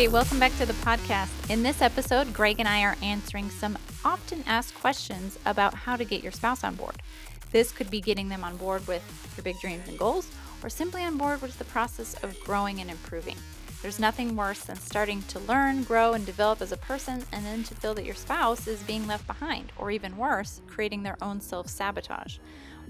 Hey, welcome back to the podcast. In this episode, Greg and I are answering some often asked questions about how to get your spouse on board. This could be getting them on board with your big dreams and goals, or simply on board with the process of growing and improving. There's nothing worse than starting to learn, grow, and develop as a person, and then to feel that your spouse is being left behind, or even worse, creating their own self-sabotage.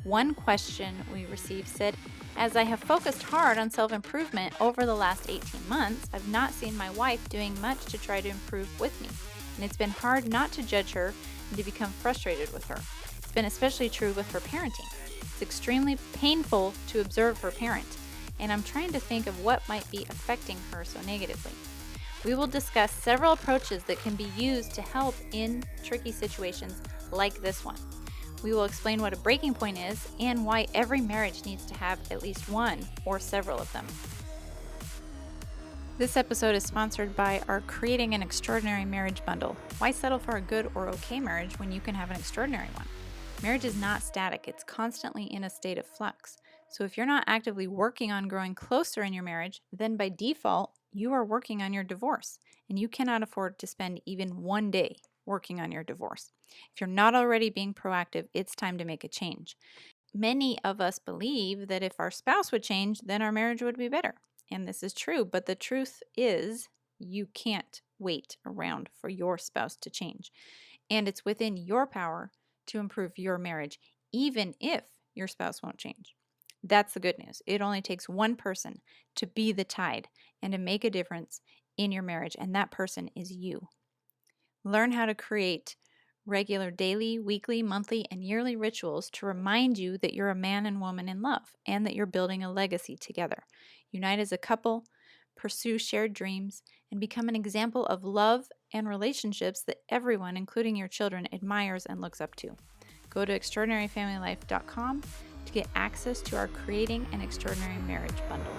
One question we received said, as I have focused hard on self-improvement over the last 18 months, I've not seen my wife doing much to try to improve with me. And it's been hard not to judge her and to become frustrated with her. It's been especially true with her parenting. It's extremely painful to observe her parent, and I'm trying to think of what might be affecting her so negatively. We will discuss several approaches that can be used to help in tricky situations like this one. We will explain what a breaking point is and why every marriage needs to have at least one or several of them. This episode is sponsored by our Creating an Extraordinary Marriage bundle. Why settle for a good or okay marriage when you can have an extraordinary one? Marriage is not static. It's constantly in a state of flux. So if you're not actively working on growing closer in your marriage, then by default, you are working on your divorce, and you cannot afford to spend even one day working on your divorce. If you're not already being proactive, it's time to make a change. Many of us believe that if our spouse would change, then our marriage would be better. And this is true, but the truth is you can't wait around for your spouse to change. And it's within your power to improve your marriage, even if your spouse won't change. That's the good news. It only takes one person to be the tide and to make a difference in your marriage, and that person is you. Learn how to create regular daily, weekly, monthly, and yearly rituals to remind you that you're a man and woman in love and that you're building a legacy together. Unite as a couple, pursue shared dreams, and become an example of love and relationships that everyone, including your children, admires and looks up to. Go to extraordinaryfamilylife.com to get access to our Creating an Extraordinary Marriage bundle.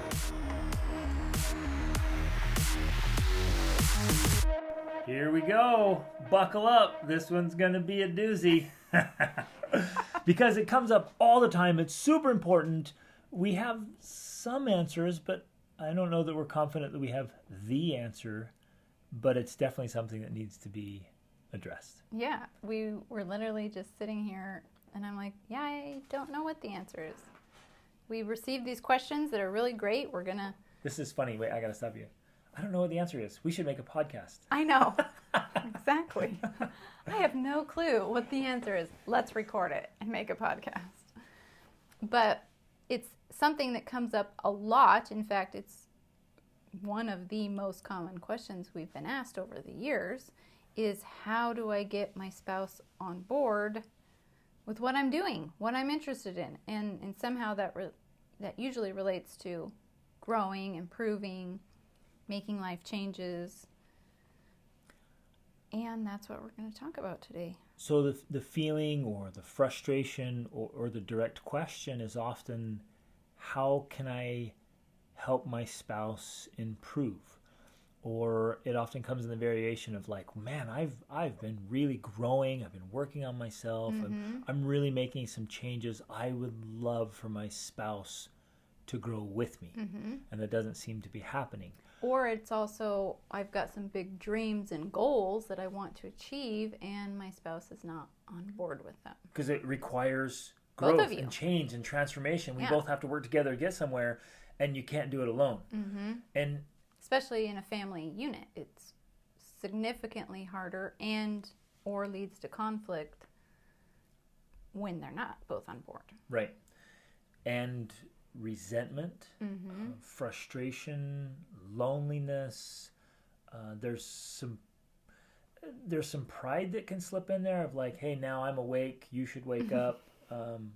Here we go. Buckle up. This one's going to be a doozy. Because it comes up all the time. It's super important. We have some answers, but I don't know that we're confident that we have the answer. But it's definitely something that needs to be addressed. Yeah, we were literally just sitting here, and I'm like, yeah, I don't know what the answer is. We received these questions that are really great. This is funny. Wait, I got to stop you. I don't know what the answer is. We should make a podcast. I know. Exactly. I have no clue what the answer is. Let's record it and make a podcast. But it's something that comes up a lot. In fact, it's one of the most common questions we've been asked over the years is, how do I get my spouse on board with what I'm doing, what I'm interested in? And somehow that usually relates to growing, improving, making life changes. And that's what we're going to talk about today. So the feeling or the frustration or the direct question is often, how can I help my spouse improve? Or it often comes in the variation of like, man, I've been really growing. I've been working on myself. Mm-hmm. I'm really making some changes. I would love for my spouse to grow with me. Mm-hmm. And that doesn't seem to be happening. Or it's also, I've got some big dreams and goals that I want to achieve, and my spouse is not on board with them. Because it requires Both growth of you. and change and transformation. We Yeah. both have to work together to get somewhere, and you can't do it alone. Mm-hmm. And especially in a family unit, it's significantly harder or leads to conflict when they're not both on board. right. And resentment, Mm-hmm. frustration, loneliness. There's some pride that can slip in there of like, hey, now I'm awake, you should wake up.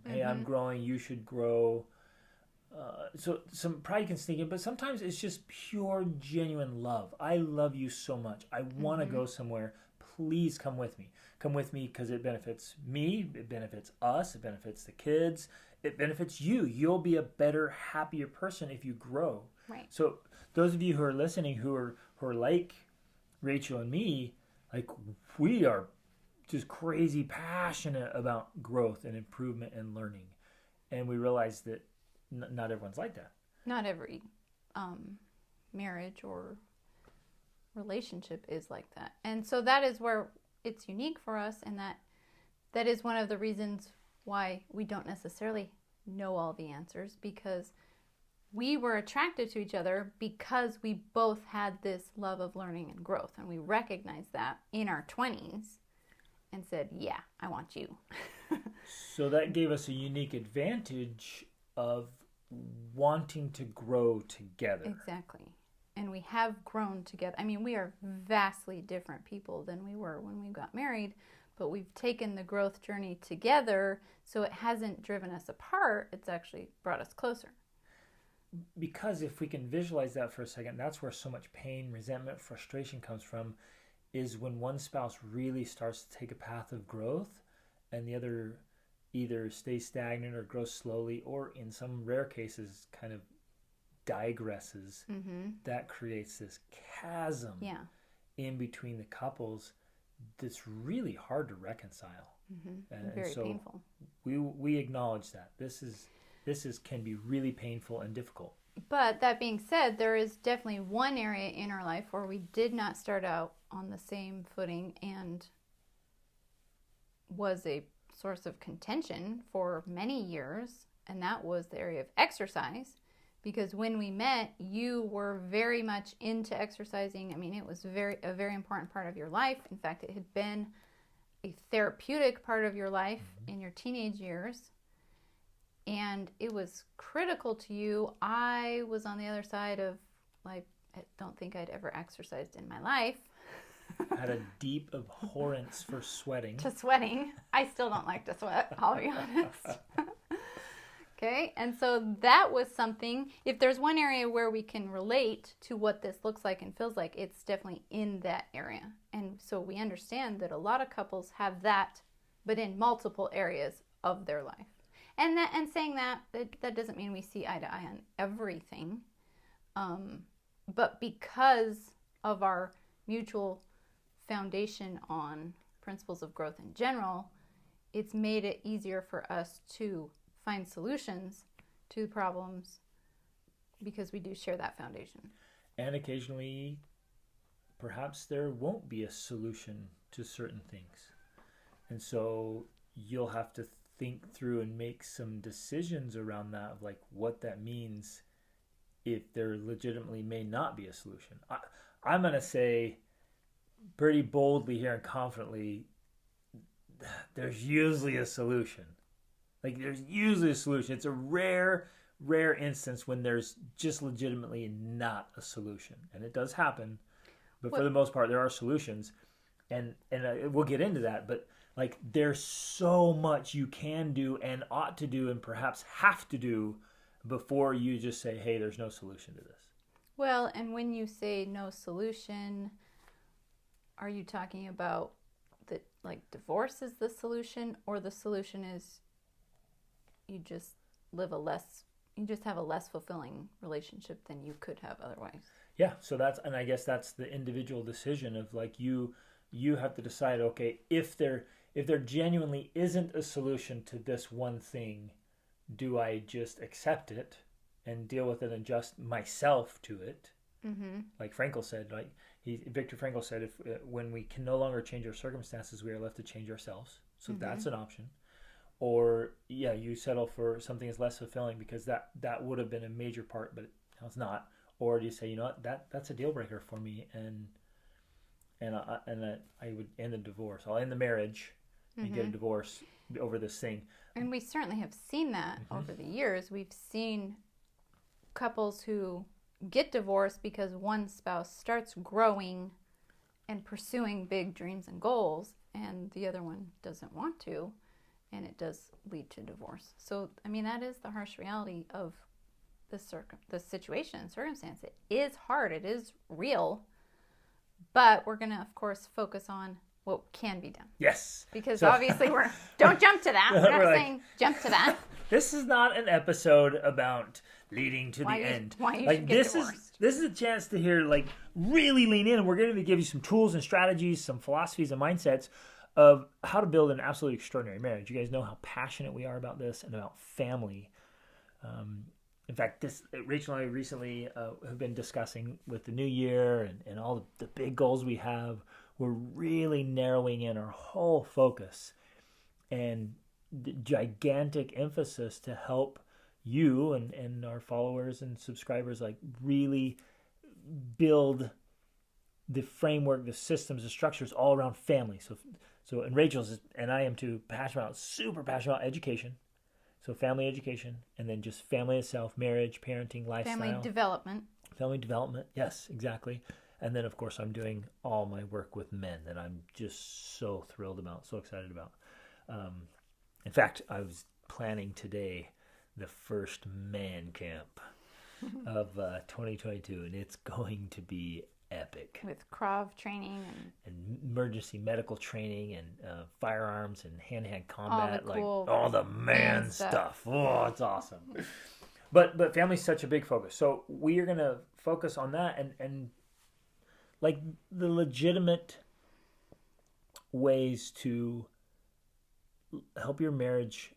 Hey, I'm growing, you should grow. So some pride can sneak in, but sometimes it's just pure, genuine love. I love you so much. I want to go somewhere. Please come with me. Come with me because it benefits me. It benefits us. It benefits the kids. It benefits you. You'll be a better, happier person if you grow. Right. So those of you who are listening who are like Rachel and me, like we are just crazy passionate about growth and improvement and learning. And we realize that not everyone's like that. Not every marriage or relationship is like that. And so that is where it's unique for us, and that is one of the reasons why we don't necessarily know all the answers, because we were attracted to each other because we both had this love of learning and growth, and we recognized that in our 20s and said, yeah, I want you. So that gave us a unique advantage of wanting to grow together. Exactly. And we have grown together. I mean, we are vastly different people than we were when we got married, but we've taken the growth journey together, so it hasn't driven us apart. It's actually brought us closer. Because if we can visualize that for a second, that's where so much pain, resentment, frustration comes from, is when one spouse really starts to take a path of growth and the other either stays stagnant or grows slowly, or in some rare cases kind of digresses. That creates this chasm in between the couples that's really hard to reconcile. And very so painful. We acknowledge that this can be really painful and difficult. But that being said, there is definitely one area in our life where we did not start out on the same footing and was a source of contention for many years, and that was the area of exercise. Because when we met, you were very much into exercising. I mean, it was a very important part of your life. In fact, it had been a therapeutic part of your life in your teenage years. And it was critical to you. I was on the other side of, like, I don't think I'd ever exercised in my life. I had a deep abhorrence for sweating. To sweating. I still don't like to sweat, I'll be honest. Okay, and so that was something, if there's one area where we can relate to what this looks like and feels like, it's definitely in that area. And so we understand that a lot of couples have that, but in multiple areas of their life. And saying that doesn't mean we see eye to eye on everything. But because of our mutual foundation on principles of growth in general, it's made it easier for us to find solutions to problems because we do share that foundation. And occasionally, perhaps there won't be a solution to certain things. And so you'll have to think through and make some decisions around that, of like what that means if there legitimately may not be a solution. I'm going to say pretty boldly here and confidently, there's usually a solution. Like, there's usually a solution. It's a rare instance when there's just legitimately not a solution. And it does happen. But for the most part, there are solutions. And we'll get into that. But, like, there's so much you can do and ought to do and perhaps have to do before you just say, hey, there's no solution to this. Well, and when you say no solution, are you talking about that, like, divorce is the solution, or the solution is you just have a less fulfilling relationship than you could have otherwise? Yeah, so I guess that's the individual decision of, like, you have to decide, okay, if there genuinely isn't a solution to this one thing, do I just accept it and deal with it and adjust myself to it? Like Frankl said, like Viktor Frankl said, if when we can no longer change our circumstances, we are left to change ourselves. So that's an option. Or, yeah, you settle for something that's less fulfilling because that would have been a major part, but it's not. Or do you say, you know what, that's a deal breaker for me, and I would end the divorce. I'll end the marriage and get a divorce over this thing. And we certainly have seen that over the years. We've seen couples who get divorced because one spouse starts growing and pursuing big dreams and goals, and the other one doesn't want to. And it does lead to divorce. So, I mean, that is the harsh reality of the situation and circumstance. It is hard. It is real. But we're going to, of course, focus on what can be done. Yes. Because obviously don't jump to that. We're not saying jump to that. This is not an episode about leading to the end. Why you should get divorced. This is a chance to hear, like, really lean in. And we're going to give you some tools and strategies, some philosophies and mindsets of how to build an absolutely extraordinary marriage. You guys know how passionate we are about this and about family. in fact, Rachel and I recently have been discussing with the new year and all the big goals we have. We're really narrowing in our whole focus and the gigantic emphasis to help you and our followers and subscribers like really build the framework, the systems, the structures all around family. So and Rachel's and I am too super passionate about education. So family education, and then just family itself, marriage, parenting, lifestyle. Family development. Family development, yes, exactly. And then, of course, I'm doing all my work with men that I'm just so thrilled about, so excited about. In fact, I was planning today the first man camp of 2022, and it's going to be epic. With Krav training and emergency medical training and firearms and hand-to-hand combat, all all the man stuff. Oh, it's awesome. But family's such a big focus. So we are going to focus on that and like the legitimate ways to help your marriage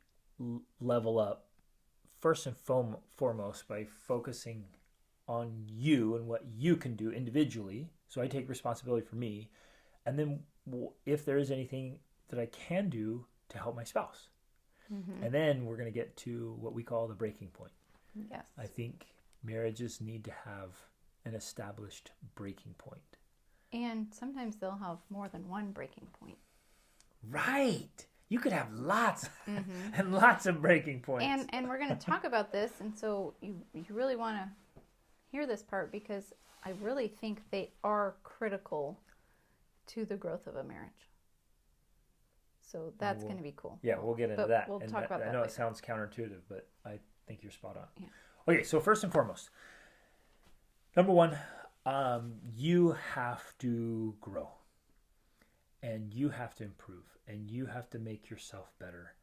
level up first and foremost by focusing on you and what you can do individually. So I take responsibility for me. And then if there is anything that I can do to help my spouse. Mm-hmm. And then we're going to get to what we call the breaking point. Yes. I think marriages need to have an established breaking point. And sometimes they'll have more than one breaking point. Right. You could have lots and lots of breaking points. And we're going to talk about this. And so you really want to hear this part because I really think they are critical to the growth of a marriage. So that's going to be cool. Yeah, we'll get into that. We'll talk about that. I know later. It sounds counterintuitive, but I think you're spot on. Yeah. Okay, so first and foremost, number one, you have to grow. And you have to improve. And you have to make yourself better.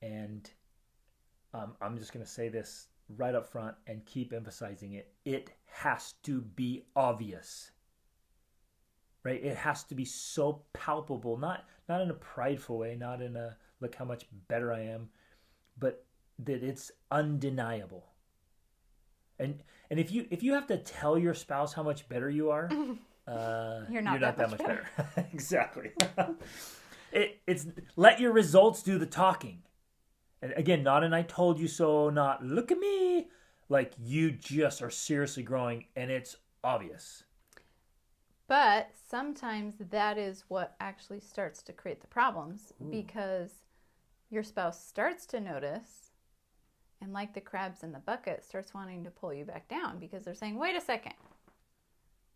And I'm just going to say this right up front and keep emphasizing it. It has to be obvious. Right? It has to be so palpable, not in a prideful way, not in a look how much better I am, but that it's undeniable. And if you have to tell your spouse how much better you are, you're not that much better. Exactly. It's let your results do the talking. And again, not an I told you so, not look at me. Like you just are seriously growing and it's obvious. But sometimes that is what actually starts to create the problems. Ooh. Because your spouse starts to notice and like the crabs in the bucket starts wanting to pull you back down because they're saying, wait a second.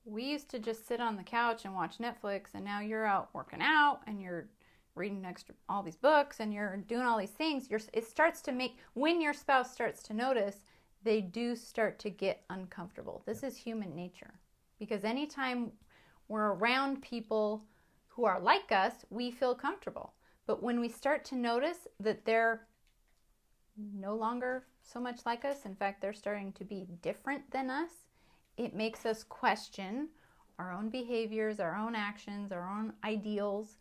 We used to just sit on the couch and watch Netflix and now you're out working out and you're reading all these books and you're doing all these things. It starts to make, when your spouse starts to notice, they do start to get uncomfortable. This is human nature. Because anytime we're around people who are like us, we feel comfortable. But when we start to notice that they're no longer so much like us, in fact, they're starting to be different than us, it makes us question our own behaviors, our own actions, our own ideals,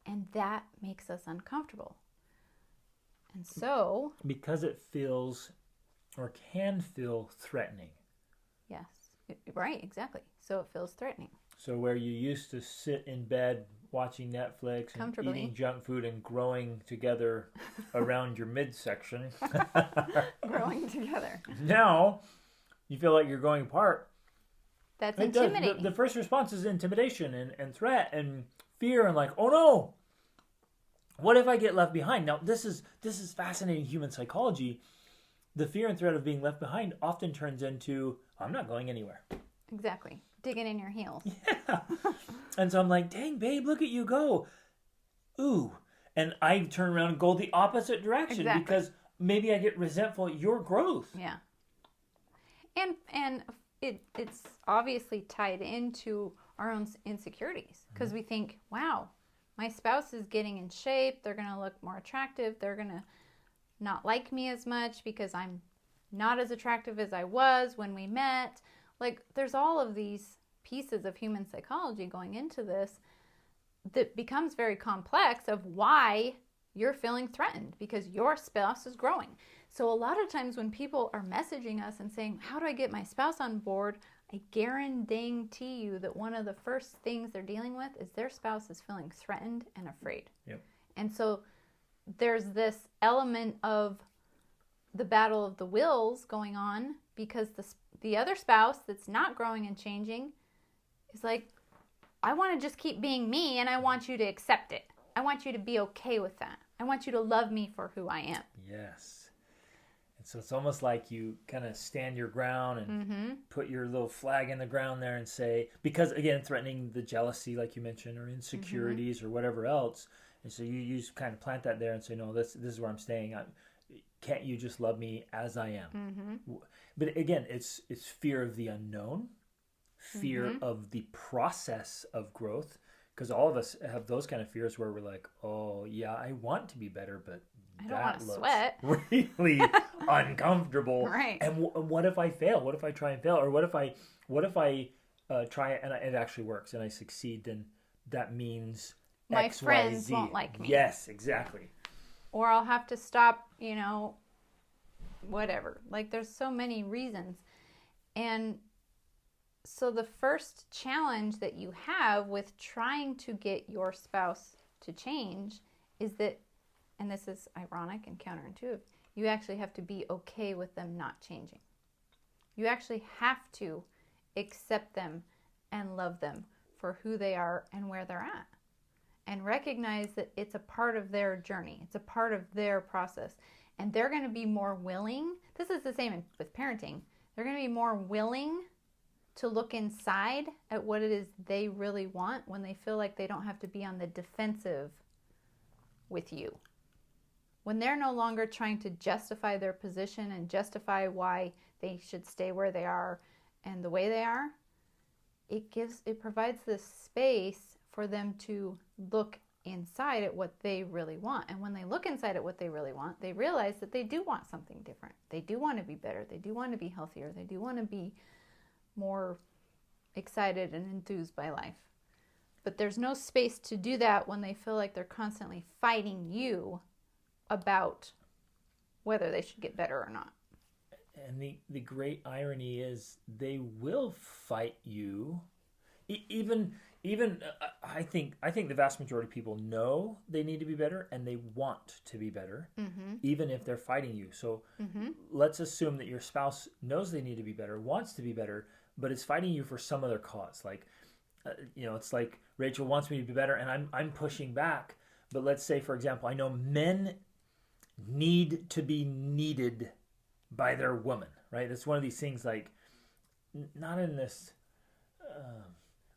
and that makes us uncomfortable. And so... because it feels or can feel threatening. Yes, right, exactly. So it feels threatening. So where you used to sit in bed watching Netflix and eating junk food and growing together around your midsection. Growing together. Now, you feel like you're growing apart. That's intimidating. The first response is intimidation and threat and fear and like, oh no, what if I get left behind? Now, this is fascinating human psychology. The fear and threat of being left behind often turns into, I'm not going anywhere. Exactly. Digging in your heels. Yeah. And so I'm like, dang, babe, look at you go. Ooh. And I turn around and go the opposite direction because maybe I get resentful at your growth. Yeah. And it's obviously tied into our own insecurities because we think, wow, my spouse is getting in shape. They're going to look more attractive. They're going to not like me as much because I'm not as attractive as I was when we met. Like, there's all of these pieces of human psychology going into this that becomes very complex of why you're feeling threatened because your spouse is growing. So a lot of times when people are messaging us and saying, how do I get my spouse on board? I guarantee you that one of the first things they're dealing with is their spouse is feeling threatened and afraid. Yep. And so there's this element of the battle of the wills going on because the other spouse that's not growing and changing is like, I want to just keep being me, and I want you to accept it. I want you to be okay with that. I want you to love me for who I am. Yes. And so it's almost like you kind of stand your ground and put your little flag in the ground there and say, because again, threatening the jealousy, like you mentioned, or insecurities or whatever else. And so you kind of plant that there and say, no, this is where I'm staying. Can't you just love me as I am? But again, it's fear of the unknown, fear of the process of growth, because all of us have those kind of fears where we're like, oh yeah, I want to be better, but I don't want to sweat. Really uncomfortable. Right. And what if I fail? What if I try and fail? Or what if I try it and it actually works and I succeed? Then that means my X, friends Y, Z. won't like me. Yes, exactly. Or I'll have to stop, whatever. Like there's so many reasons. And so the first challenge that you have with trying to get your spouse to change is that, and this is ironic and counterintuitive, you actually have to be okay with them not changing. You actually have to accept them and love them for who they are and where they're at. And recognize that it's a part of their journey. It's a part of their process. And they're going to be more willing. This is the same with parenting. They're going to be more willing to look inside at what it is they really want when they feel like they don't have to be on the defensive with you. When they're no longer trying to justify their position and justify why they should stay where they are and the way they are, it provides this space for them to look inside at what they really want. And when they look inside at what they really want, they realize that they do want something different. They do want to be better. They do want to be healthier. They do want to be more excited and enthused by life. But there's no space to do that when they feel like they're constantly fighting you about whether they should get better or not. And the great irony is they will fight you. Even I think the vast majority of people know they need to be better and they want to be better, even if they're fighting you. So let's assume that your spouse knows they need to be better, wants to be better, but is fighting you for some other cause. Like, it's like Rachel wants me to be better and I'm pushing back. But let's say, for example, I know men need to be needed by their woman, right? It's one of these things like, not in this...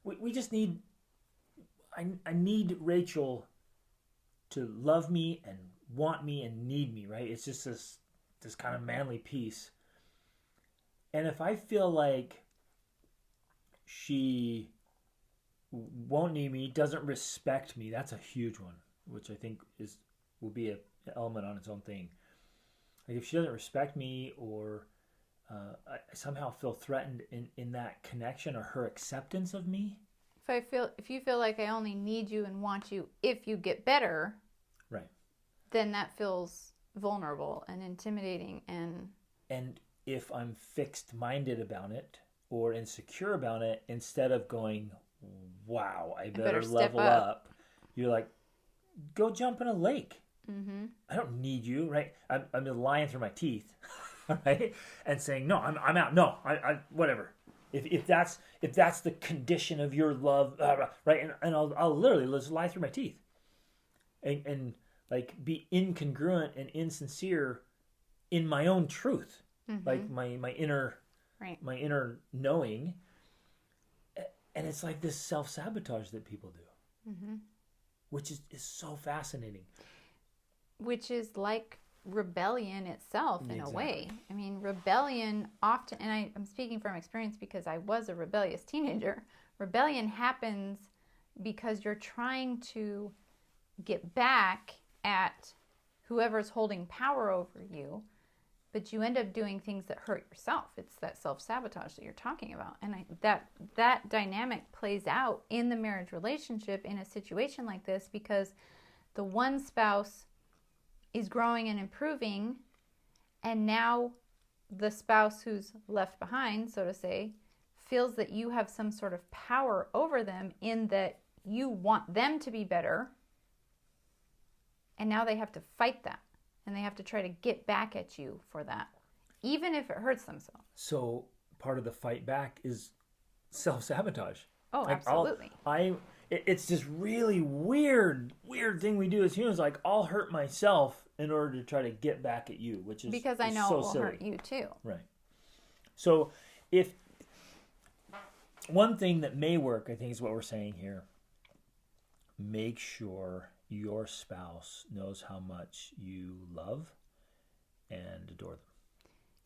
We just need, I need Rachel to love me and want me and need me, right? It's just this kind of manly piece. And if I feel like she won't need me, doesn't respect me, that's a huge one, which I think will be an element on its own thing. Like if she doesn't respect me or I somehow feel threatened in that connection or her acceptance of me. If you feel like I only need you and want you if you get better, right, then that feels vulnerable and intimidating and if I'm fixed-minded about it or insecure about it, instead of going, wow, I better level up, you're like, go jump in a lake. I don't need you, right? I'm just lying through my teeth. Right, and saying no, I'm out. No, I whatever. If that's the condition of your love, right? And I'll literally just lie through my teeth, and like be incongruent and insincere in my own truth, like my inner my inner knowing, and it's like this self-sabotage that people do, which is so fascinating. Which is like rebellion itself in a way. I mean, rebellion often, and I'm speaking from experience because I was a rebellious teenager. Rebellion happens because you're trying to get back at whoever's holding power over you, but you end up doing things that hurt yourself. It's that self-sabotage that you're talking about. And that dynamic plays out in the marriage relationship in a situation like this because the one spouse is growing and improving, and now the spouse who's left behind, so to say, feels that you have some sort of power over them in that you want them to be better, and now they have to fight that, and they have to try to get back at you for that, even if it hurts themselves. So part of the fight back is self-sabotage. Oh, Like, absolutely. It's this really weird thing we do as humans. Like, I'll hurt myself in order to try to get back at you, which is Because I know so it will silly. hurt you too. Right. So if one thing that may work, I think is what we're saying here, make sure your spouse knows how much you love and adore them.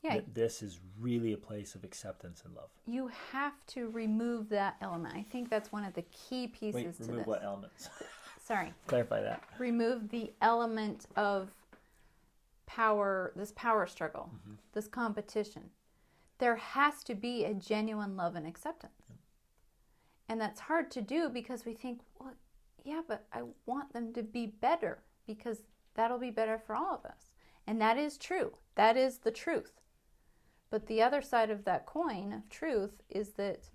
Yeah. This is really a place of acceptance and love. You have to remove that element. I think that's one of the key pieces Wait, to remove this. what elements? Sorry. Clarify that. Remove the element of power, this power struggle, this competition. There has to be a genuine love and acceptance. And that's hard to do because we think, well, yeah, but I want them to be better because that'll be better for all of us. And that is true. That is the truth. But the other side of that coin of truth is that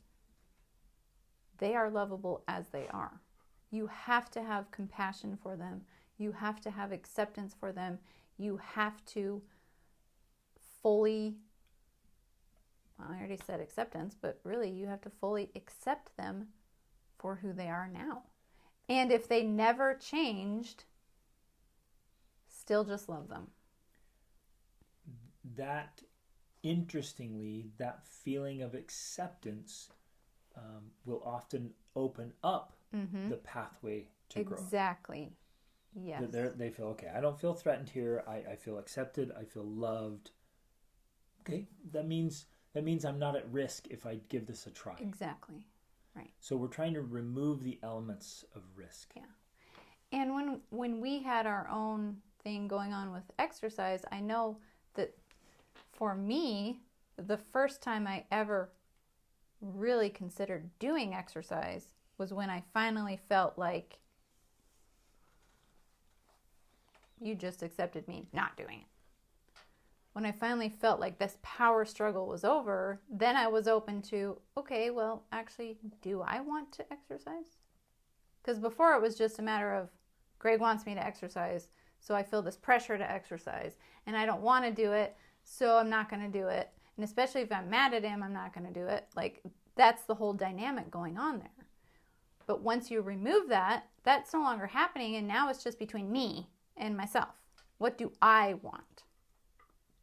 they are lovable as they are. You have to have compassion for them. You have to have acceptance for them. You have to fully, well, I already said acceptance, but really you have to fully accept them for who they are now. And if they never changed, still just love them. That, interestingly, that feeling of acceptance will often open up the pathway to growth. Exactly. Yes. They feel, okay, I don't feel threatened here. I feel accepted. I feel loved. Okay, that means I'm not at risk if I give this a try. Exactly. Right. So we're trying to remove the elements of risk. Yeah. And when we had our own thing going on with exercise, I know that for me, the first time I ever really considered doing exercise was when I finally felt like you just accepted me not doing it. When I finally felt like this power struggle was over, then I was open to, okay, well, actually, do I want to exercise? Because before it was just a matter of, Greg wants me to exercise, so I feel this pressure to exercise, and I don't want to do it, so I'm not going to do it. And especially if I'm mad at him, I'm not going to do it. Like, that's the whole dynamic going on there. But once you remove that, that's no longer happening, and now it's just between me and myself. What do I want?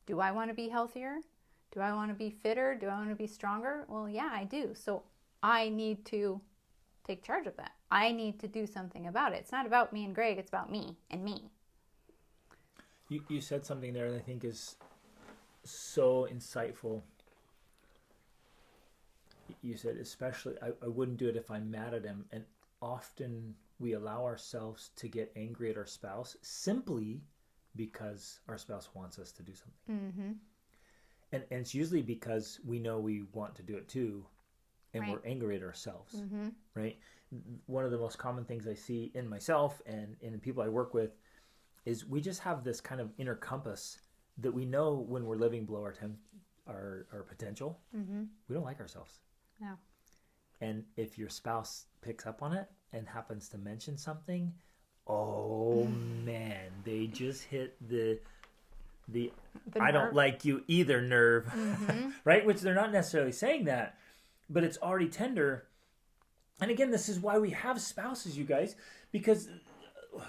Do I want to be healthier? Do I want to be fitter? Do I want to be stronger? Well, yeah, I do. So I need to take charge of that. I need to do something about it. It's not about me and Greg. It's about me and me. You said something there that I think is so insightful. You said, especially, I wouldn't do it if I'm mad at him. And often we allow ourselves to get angry at our spouse simply because our spouse wants us to do something. Mm-hmm. And it's usually because we know we want to do it too, and Right. we're angry at ourselves, Mm-hmm. right? One of the most common things I see in myself and in the people I work with is we just have this kind of inner compass that we know when we're living below our potential. Mm-hmm. We don't like ourselves. No. And if your spouse picks up on it and happens to mention something, oh man, they just hit the I don't nerve. like you either nerve, Mm-hmm. right? Which they're not necessarily saying that, but it's already tender. And again, this is why we have spouses, you guys, because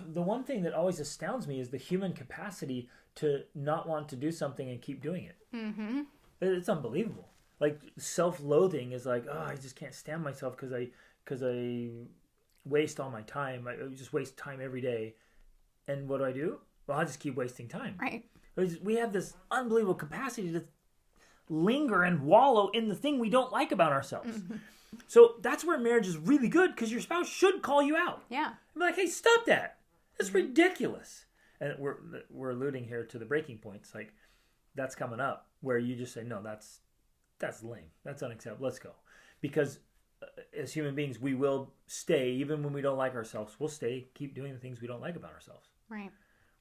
the one thing that always astounds me is the human capacity to not want to do something and keep doing it. Mm-hmm. It's unbelievable. Like, self-loathing is like, oh, I just can't stand myself because I waste all my time. I just waste time every day. And what do? Well, I just keep wasting time. Right. We have this unbelievable capacity to linger and wallow in the thing we don't like about ourselves. Mm-hmm. So that's where marriage is really good, because your spouse should call you out. Yeah. I'm like, hey, stop that. That's ridiculous. And we're alluding here to the breaking points. Like, that's coming up where you just say, no, that's lame. That's unacceptable. Let's go. Because as human beings, we will stay, even when we don't like ourselves. We'll stay, keep doing the things we don't like about ourselves. Right.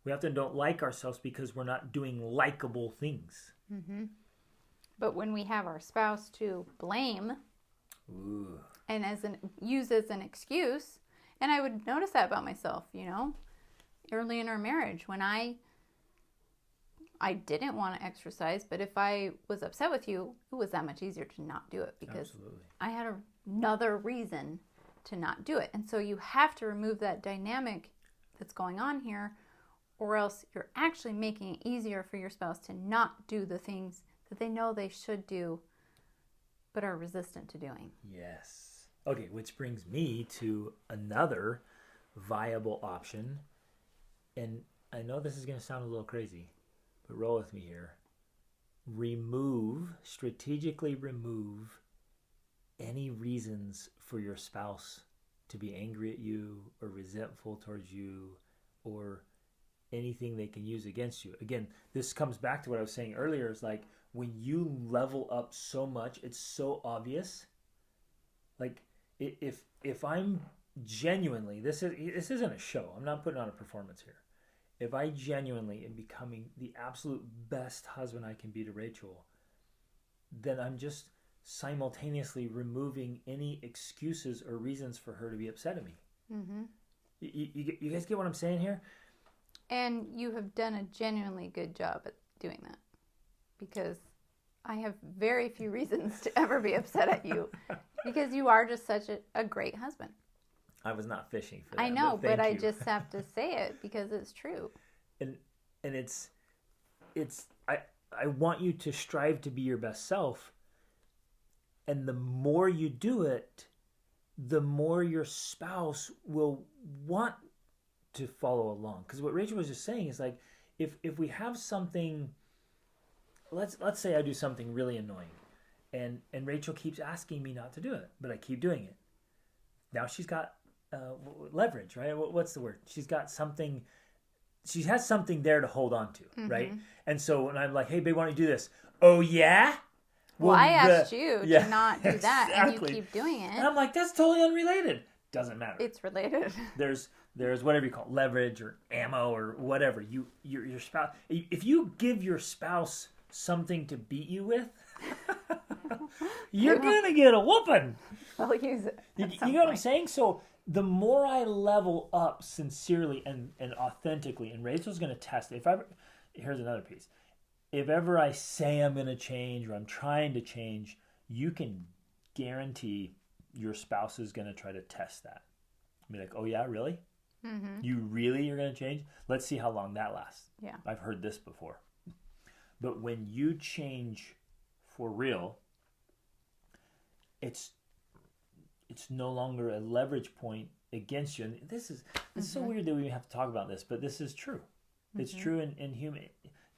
We often don't like ourselves because we're not doing likable things. Mm-hmm. But when we have our spouse to blame, Ooh. and use as an excuse, and I would notice that about myself, early in our marriage when I didn't want to exercise, but if I was upset with you, it was that much easier to not do it because Absolutely. I had another reason to not do it. And so you have to remove that dynamic that's going on here, or else you're actually making it easier for your spouse to not do the things that they know they should do but are resistant to doing. Yes. Okay, which brings me to another viable option. And I know this is going to sound a little crazy, but roll with me here. Strategically remove any reasons for your spouse to be angry at you or resentful towards you or anything they can use against you. Again, this comes back to what I was saying earlier. It's like when you level up so much, it's so obvious. Like if I'm genuinely, this isn't a show. I'm not putting on a performance here. If I genuinely am becoming the absolute best husband I can be to Rachel, then I'm just simultaneously removing any excuses or reasons for her to be upset at me. Mm-hmm. You guys get what I'm saying here? And you have done a genuinely good job at doing that, because I have very few reasons to ever be upset at you because you are just such a great husband. I was not fishing for that. I know, but I you. just have to say it because it's true. And it's I want you to strive to be your best self. And the more you do it, the more your spouse will want to follow along. Because what Rachel was just saying is like, if we have something, let's say I do something really annoying, and Rachel keeps asking me not to do it, but I keep doing it. Now she's got leverage, right? What's the word? She has something there to hold on to, mm-hmm. right? And so when I'm like, hey, babe, why don't you do this? Oh, yeah? Well, I asked you to not do that, exactly. And you keep doing it. And I'm like, that's totally unrelated. Doesn't matter. It's related. There's whatever you call it, leverage or ammo or whatever. Your spouse. If you give your spouse something to beat you with, you're gonna get a whooping. I'll use it. You know what I'm saying? So the more I level up sincerely and authentically, and Rachel's gonna test it. Here's another piece. If ever I say I'm going to change or I'm trying to change, you can guarantee your spouse is going to try to test that. Be like, oh yeah, really? Mm-hmm. You're going to change? Let's see how long that lasts. Yeah. I've heard this before. But when you change for real, it's no longer a leverage point against you. And this is so weird that we have to talk about this, but this is true. Mm-hmm. It's true in human.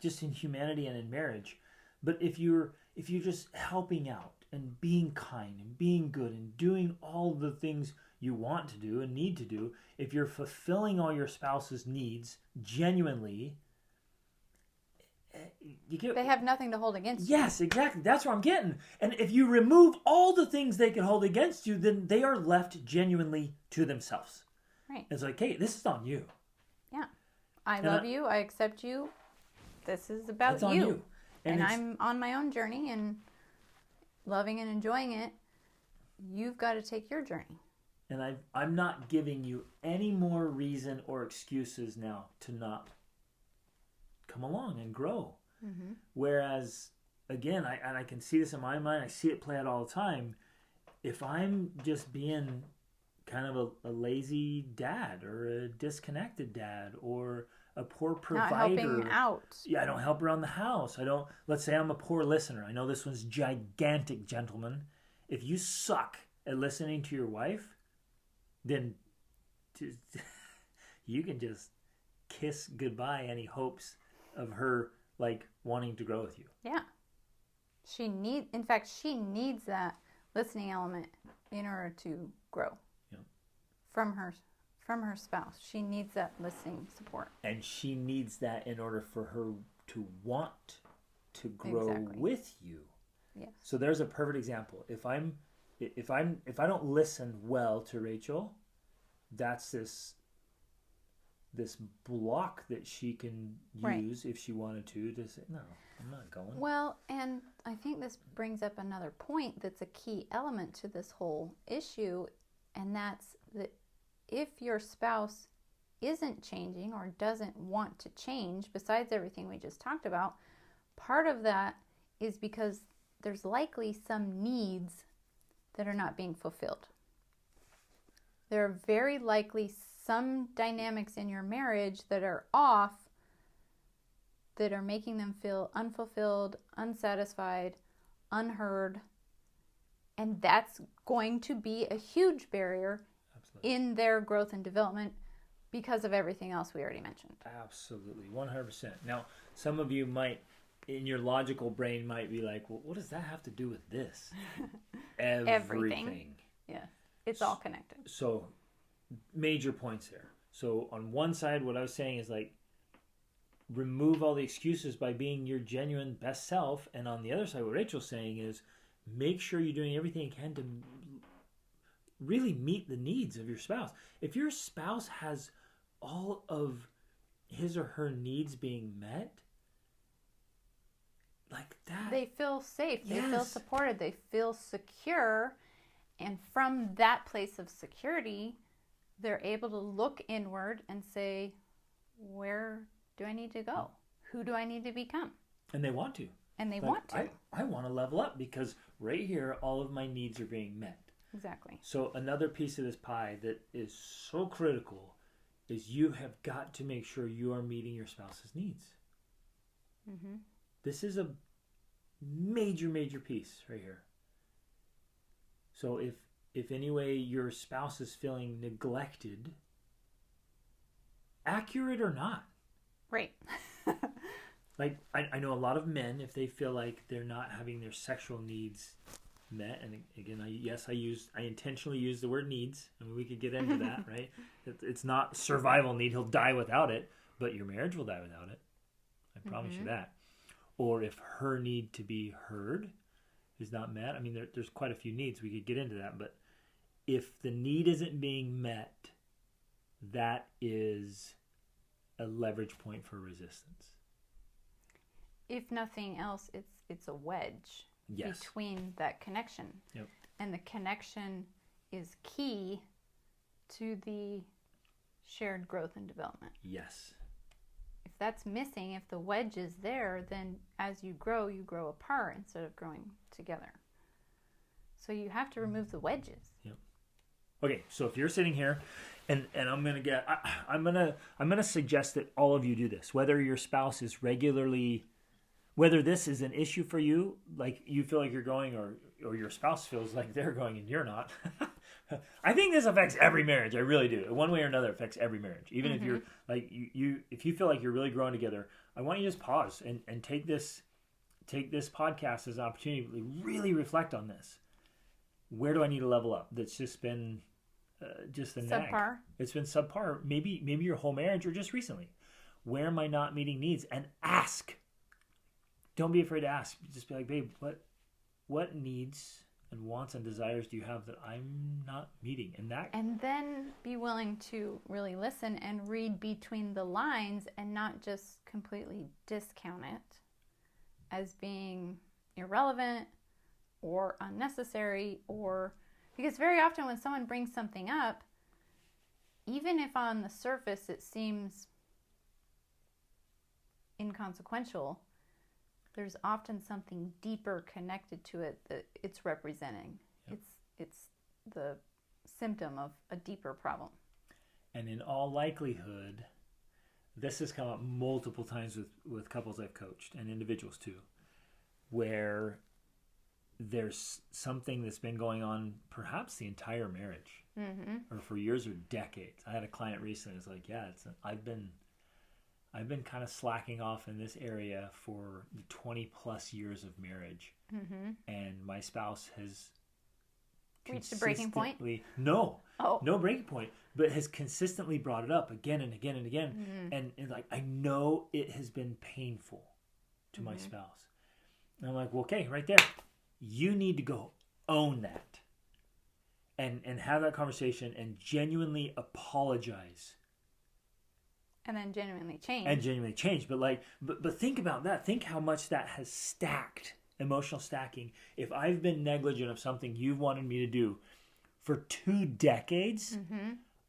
Just in humanity and in marriage. But if you're just helping out and being kind and being good and doing all the things you want to do and need to do, if you're fulfilling all your spouse's needs genuinely, they have nothing to hold against you. Yes, exactly. That's what I'm getting. And if you remove all the things they can hold against you, then they are left genuinely to themselves. Right. It's like, hey, this is on you. Yeah. I love you. I accept you. This is about it's on you. And I'm on my own journey and loving and enjoying it. You've got to take your journey. And I'm not giving you any more reason or excuses now to not come along and grow. Mm-hmm. Whereas, again, I can see this in my mind. I see it play out all the time. If I'm just being kind of a lazy dad or a disconnected dad or a poor provider. Not helping out. Yeah, I don't help around the house. Let's say I'm a poor listener. I know this one's gigantic, gentlemen. If you suck at listening to your wife, then you can just kiss goodbye any hopes of her wanting to grow with you. Yeah. She needs that listening element in order to grow. Yeah. From her spouse. She needs that listening support. And she needs that in order for her to want to grow with you. Yes. So there's a perfect example. If I don't listen well to Rachel, that's this this block that she can Right. use if she wanted to say, no, I'm not going. Well, and I think this brings up another point that's a key element to this whole issue, and that's that if your spouse isn't changing or doesn't want to change, besides everything we just talked about, part of that is because there's likely some needs that are not being fulfilled. There are very likely some dynamics in your marriage that are off, that are making them feel unfulfilled, unsatisfied, unheard. And that's going to be a huge barrier Absolutely. in their growth and development because of everything else we already mentioned. Absolutely, 100%. Now, some of you might, in your logical brain, might be like, well, what does that have to do with this? Everything. Yeah, it's all connected. So, major points there. So, on one side, what I was saying is like, remove all the excuses by being your genuine best self. And on the other side, what Rachel's saying is, make sure you're doing everything you can to really meet the needs of your spouse. If your spouse has all of his or her needs being met, like that, they feel safe, they feel Yes. supported, they feel secure, and from that place of security, they're able to look inward and say, where do I need to go? Who do I need to become? and they want to. And they Like, want to. I want to level up because right here, all of my needs are being met. Exactly. So another piece of this pie that is so critical is you have got to make sure you are meeting your spouse's needs. Mm-hmm. This is a major piece right here. So if anyway your spouse is feeling neglected, accurate or not, Right. like I know a lot of men, if they feel like they're not having their sexual needs met, and again, I intentionally use the word needs. I mean, we could get into that, right? It's not survival need. He'll die without it, but your marriage will die without it. I promise you that. Or if her need to be heard is not met. I mean, there's quite a few needs. We could get into that, but if the need isn't being met, that is a leverage point for resistance. If nothing else, it's a wedge Yes. between that connection. Yep. And the connection is key to the shared growth and development. Yes. If that's missing, if the wedge is there, then as you grow apart instead of growing together. So you have to remove the wedges. Yep. Okay, so if you're sitting here, and I'm gonna suggest that all of you do this, whether your spouse is regularly, whether this is an issue for you, like you feel like you're going, or your spouse feels like they're going and you're not. I think this affects every marriage. I really do. One way or another, it affects every marriage. Even if you're like if you feel like you're really growing together, I want you to just pause and take this podcast as an opportunity to really reflect on this. Where do I need to level up? That's just been just a nag. Subpar. It's been subpar. Maybe your whole marriage or just recently. Where am I not meeting needs? And ask. Don't be afraid to ask. Just be like, babe, what needs and wants and desires do you have that I'm not meeting? And then be willing to really listen and read between the lines and not just completely discount it as being irrelevant or unnecessary, or because very often when someone brings something up, even if on the surface it seems inconsequential, there's often something deeper connected to it that it's representing. Yep. It's the symptom of a deeper problem. And in all likelihood, this has come up multiple times with couples I've coached and individuals too, where there's something that's been going on perhaps the entire marriage, or for years or decades. I had a client recently who's like, yeah, I've been kind of slacking off in this area for the 20 plus years of marriage. And my spouse has reached a breaking point? No breaking point, but has consistently brought it up again and again and again. And like, I know it has been painful to my spouse. And I'm like, well, okay, right there. You need to go own that and have that conversation and genuinely apologize And then genuinely change. And genuinely change. But think about that. Think how much that has stacked, emotional stacking. If I've been negligent of something you've wanted me to do for 2 decades,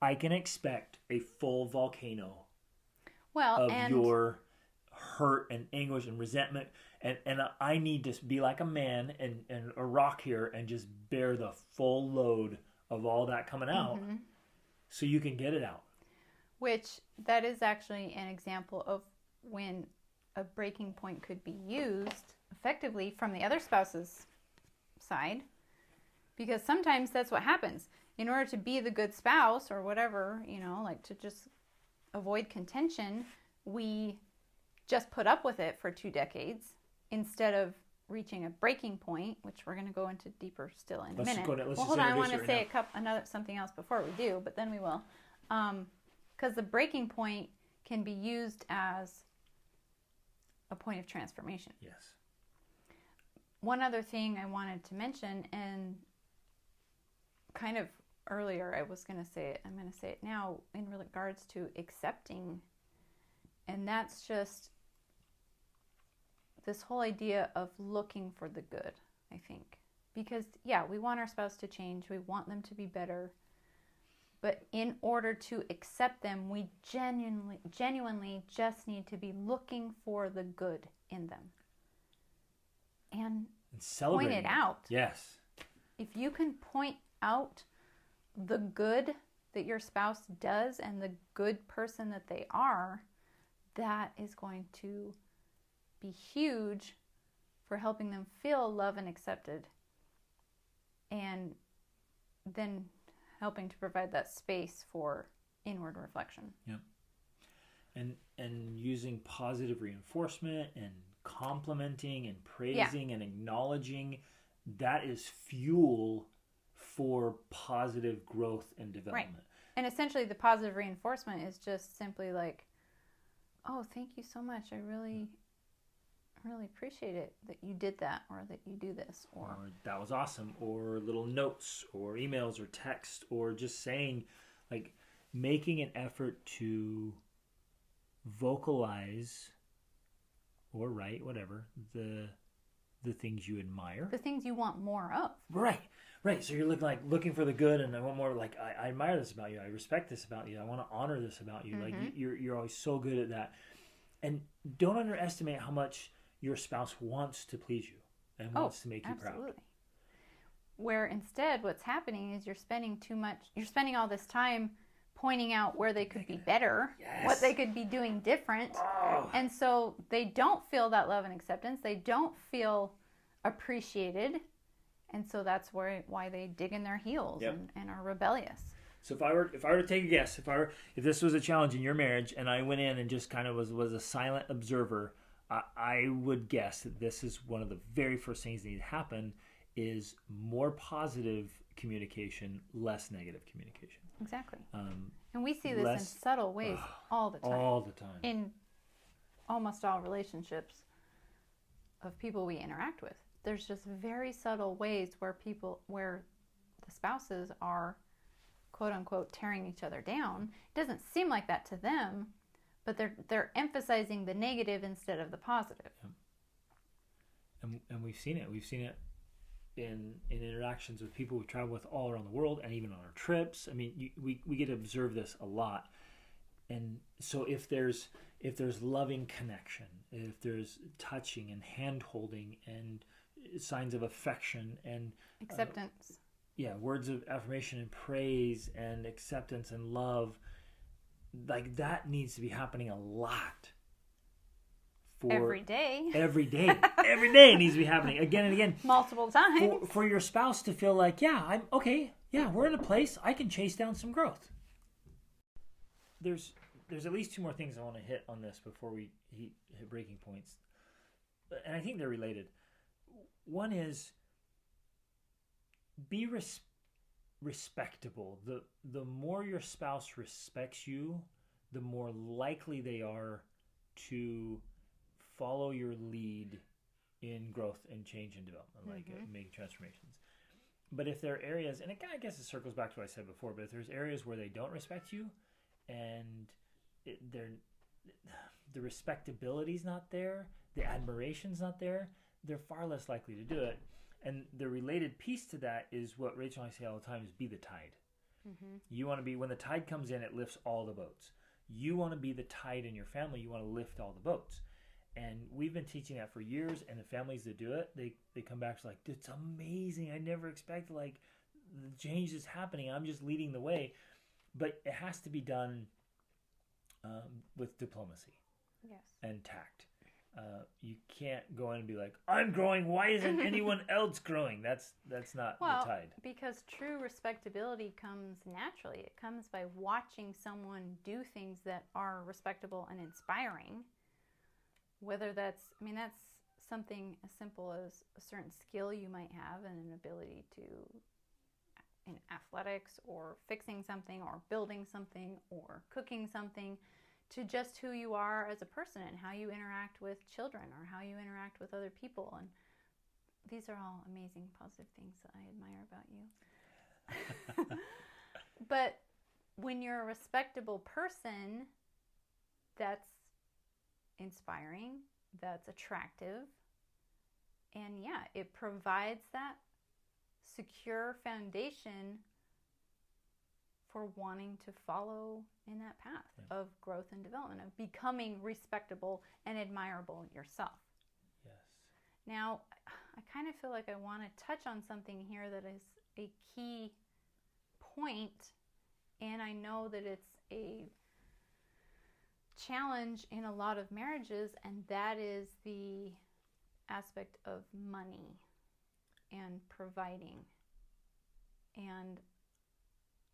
I can expect a full volcano of your hurt and anguish and resentment. And I need to be like a man and a rock here and just bear the full load of all that coming out so you can get it out. Which, that is actually an example of when a breaking point could be used effectively from the other spouse's side. Because sometimes that's what happens. In order to be the good spouse or whatever, like to just avoid contention, we just put up with it for 2 decades instead of reaching a breaking point, which we're going to go into deeper still in a minute. Hold on, I want to say something else before we do, but then we will. Because the breaking point can be used as a point of transformation. Yes. One other thing I wanted to mention, and kind of earlier I was going to say it, I'm going to say it now, in regards to accepting. And that's just this whole idea of looking for the good, I think. Because, yeah, we want our spouse to change. We want them to be better. But in order to accept them, we genuinely just need to be looking for the good in them. And point it out. Yes. If you can point out the good that your spouse does and the good person that they are, that is going to be huge for helping them feel loved and accepted. And then helping to provide that space for inward reflection. Yep. And using positive reinforcement and complimenting and praising and acknowledging, that is fuel for positive growth and development. Right. And essentially the positive reinforcement is just simply like, oh, thank you so much. I really appreciate it that you did that, or that you do this, or that was awesome, or little notes or emails or text, or just saying, like, making an effort to vocalize or write, whatever, the things you admire, the things you want more of. Right. So you're looking for the good, and I want more. Like, I admire this about you. I respect this about you. I want to honor this about you. Like, you're always so good at that. And don't underestimate how much your spouse wants to please you and wants to make you proud. Where instead what's happening is you're spending all this time pointing out where they could be better, what they could be doing different. And so they don't feel that love and acceptance. They don't feel appreciated. And so that's why they dig in their heels and are rebellious. So if I were to take a guess, if this was a challenge in your marriage and I went in and just kind of was a silent observer, I would guess that this is one of the very first things that need to happen is more positive communication, less negative communication. Exactly. And we see this in subtle ways all the time. All the time. In almost all relationships of people we interact with. There's just very subtle ways where the spouses are, quote unquote, tearing each other down. It doesn't seem like that to them, but they're emphasizing the negative instead of the positive. And we've seen it. We've seen it in interactions with people we travel with all around the world, and even on our trips. I mean, we get to observe this a lot. And so if there's loving connection, if there's touching and hand holding and signs of affection and acceptance, words of affirmation and praise and acceptance and love, like, that needs to be happening a lot. Every day it needs to be happening again and again, multiple times, for your spouse to feel like, I'm okay, we're in a place I can chase down some growth. There's at least 2 more things I want to hit on this before we hit breaking points, and I think they're related. One is, be respectable. The more your spouse respects you, the more likely they are to follow your lead in growth and change and development, like making transformations. But if there are areas, and I guess it circles back to what I said before, but if there's areas where they don't respect you and the respectability's not there, the admiration's not there, they're far less likely to do it. And the related piece to that is what Rachel and I say all the time is be the tide. Mm-hmm. You want to be, when the tide comes in, it lifts all the boats. You want to be the tide in your family. You want to lift all the boats. And we've been teaching that for years, and the families that do it, they come back like, it's amazing. I never expected, like, the change is happening. I'm just leading the way. But it has to be done with diplomacy. Yes. And tact. You can't go in and be like, I'm growing, why isn't anyone else growing? That's not the tide. Because true respectability comes naturally. It comes by watching someone do things that are respectable and inspiring. Whether that's something as simple as a certain skill you might have and an ability to, in athletics or fixing something or building something or cooking something, to just who you are as a person and how you interact with children or how you interact with other people. And these are all amazing, positive things that I admire about you. But when you're a respectable person, that's inspiring, that's attractive, and yeah, it provides that secure foundation for wanting to follow in that path of growth and development, of becoming respectable and admirable yourself. Yes. Now, I kind of feel like I want to touch on something here that is a key point, and I know that it's a challenge in a lot of marriages, and that is the aspect of money and providing. And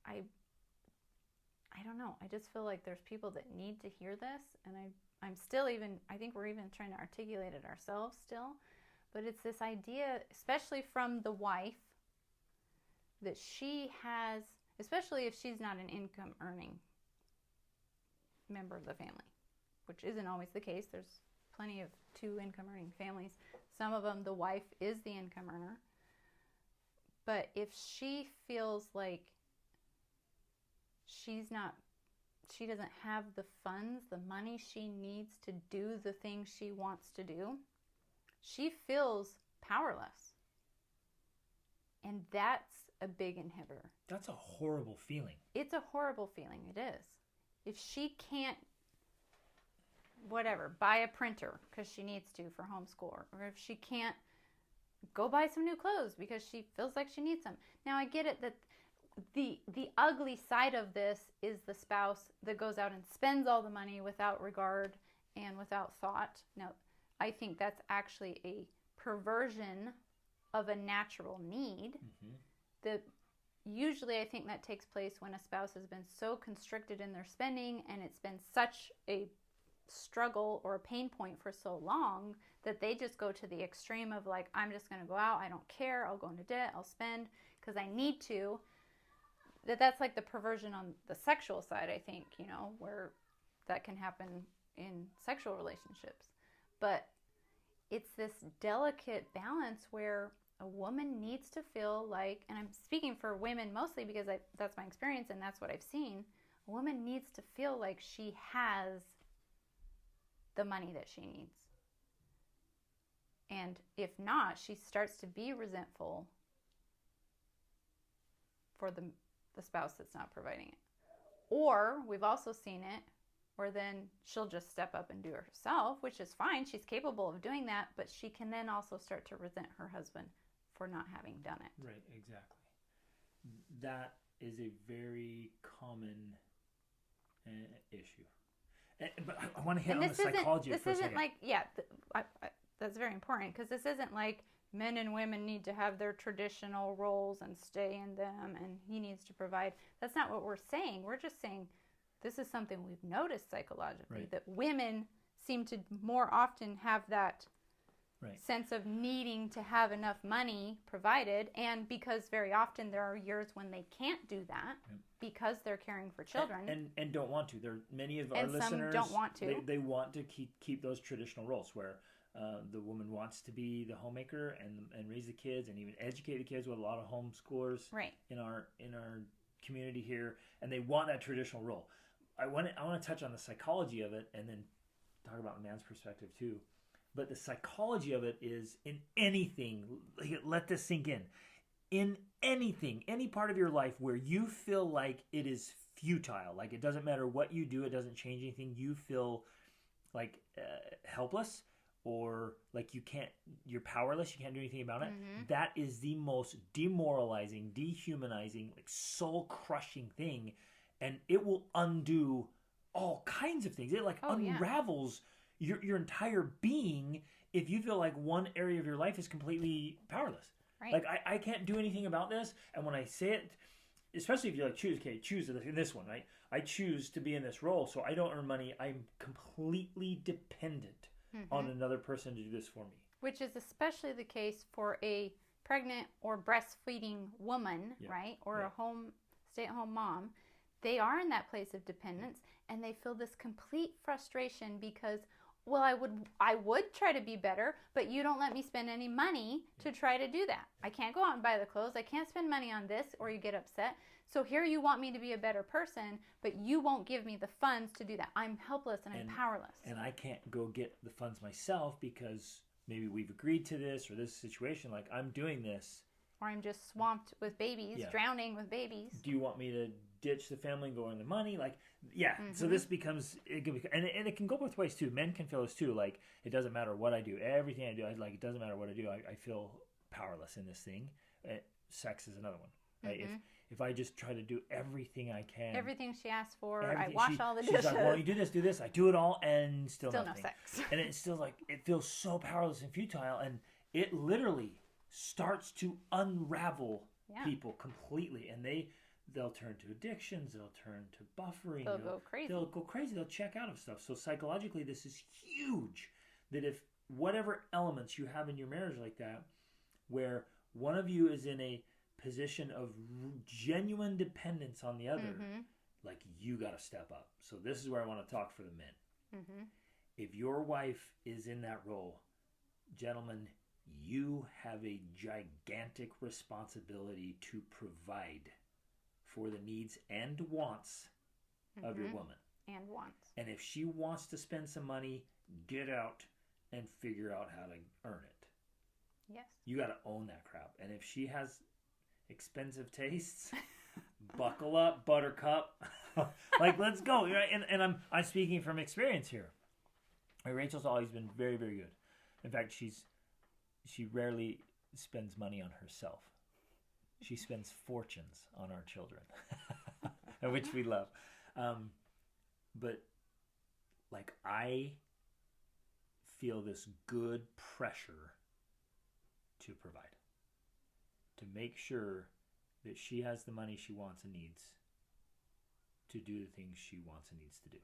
I don't know. I just feel like there's people that need to hear this, and I think we're even trying to articulate it ourselves still. But it's this idea, especially from the wife, that she has, especially if she's not an income earning member of the family, which isn't always the case. There's plenty of 2 income earning families. Some of them, the wife is the income earner. But if she feels like she doesn't have the funds, the money she needs to do the things she wants to do, she feels powerless. And that's a big inhibitor. That's a horrible feeling. It's a horrible feeling. It is. If she can't, buy a printer because she needs to for homeschool, or if she can't go buy some new clothes because she feels like she needs them. Now, I get it that the ugly side of this is the spouse that goes out and spends all the money without regard and without thought. Now, I think that's actually a perversion of a natural need. Mm-hmm. That usually I think that takes place when a spouse has been so constricted in their spending and it's been such a struggle or a pain point for so long that they just go to the extreme of like, I'm just going to go out, I don't care, I'll go into debt, I'll spend because I need to. That's like the perversion on the sexual side, I think, where that can happen in sexual relationships. But it's this delicate balance where a woman needs to feel like, and I'm speaking for women mostly because that's my experience and that's what I've seen, a woman needs to feel like she has the money that she needs. And if not, she starts to be resentful for the spouse that's not providing it. Or we've also seen it where then she'll just step up and do it herself, which is fine. She's capable of doing that, but she can then also start to resent her husband for not having done it. Right, exactly. That is a very common issue. But I want to hit on the psychology of it for a second. This isn't like, that's very important, because this isn't like men and women need to have their traditional roles and stay in them and he needs to provide. That's not what we're saying. We're just saying this is something we've noticed psychologically, right, that women seem to more often have that sense of needing to have enough money provided, and because very often there are years when they can't do that because they're caring for children and don't want to. There are many of our listeners don't want to. They want to keep those traditional roles where the woman wants to be the homemaker and raise the kids and even educate the kids. With a lot of homeschoolers in our community here, and they want that traditional role. I want to touch on the psychology of it, and then talk about the man's perspective too. But the psychology of it is in anything. Let this sink in. In anything, any part of your life where you feel like it is futile, like it doesn't matter what you do, it doesn't change anything. You feel like helpless, or like you're powerless, you can't do anything about it. That is the most demoralizing, dehumanizing, like soul crushing thing, and it will undo all kinds of things. It like unravels your entire being if you feel like one area of your life is completely powerless. Right. Like I can't do anything about this, and when I say it, especially if you like choose in this one, right? I choose to be in this role, so I don't earn money. I'm completely dependent on another person to do this for me. Which is especially the case for a pregnant or breastfeeding woman, right? Or a stay-at-home mom. They are in that place of dependence, and they feel this complete frustration because, well, I would try to be better, but you don't let me spend any money to try to do that. I can't go out and buy the clothes. I can't spend money on this, or you get upset. So here you want me to be a better person, but you won't give me the funds to do that. I'm helpless and I'm powerless. And I can't go get the funds myself because maybe we've agreed to this, or this situation, like I'm doing this. Or I'm just swamped with babies, drowning with babies. Do you want me to ditch the family and go earn the money? Like, so this becomes, and it can go both ways too. Men can feel this too. Like, it doesn't matter what I do. Everything I do, it doesn't matter what I do. I feel powerless in this thing. Sex is another one. Right? If I just try to do everything I can. Everything she asks for. I wash all the dishes. She's like, well, you do this. I do it all, and still nothing. No sex. And it's still like, it feels so powerless and futile, and it literally starts to unravel people completely, and they'll turn to addictions, they'll turn to buffering, they'll go crazy, they'll check out of stuff. So psychologically, this is huge, that if whatever elements you have in your marriage like that, where one of you is in a position of genuine dependence on the other, like, you got to step up. So this is where I want to talk for the men. If your wife is in that role, gentlemen, you have a gigantic responsibility to provide for the needs and wants of your woman. And if she wants to spend some money, get out and figure out how to earn it. Yes. You got to own that crap. And if she has expensive tastes, buckle up, buttercup. Like, let's go. And I'm speaking from experience here. Rachel's always been very, very good. In fact, she rarely spends money on herself. She spends fortunes on our children, which we love. But like, I feel this good pressure to provide, to make sure that she has the money she wants and needs to do the things she wants and needs to do.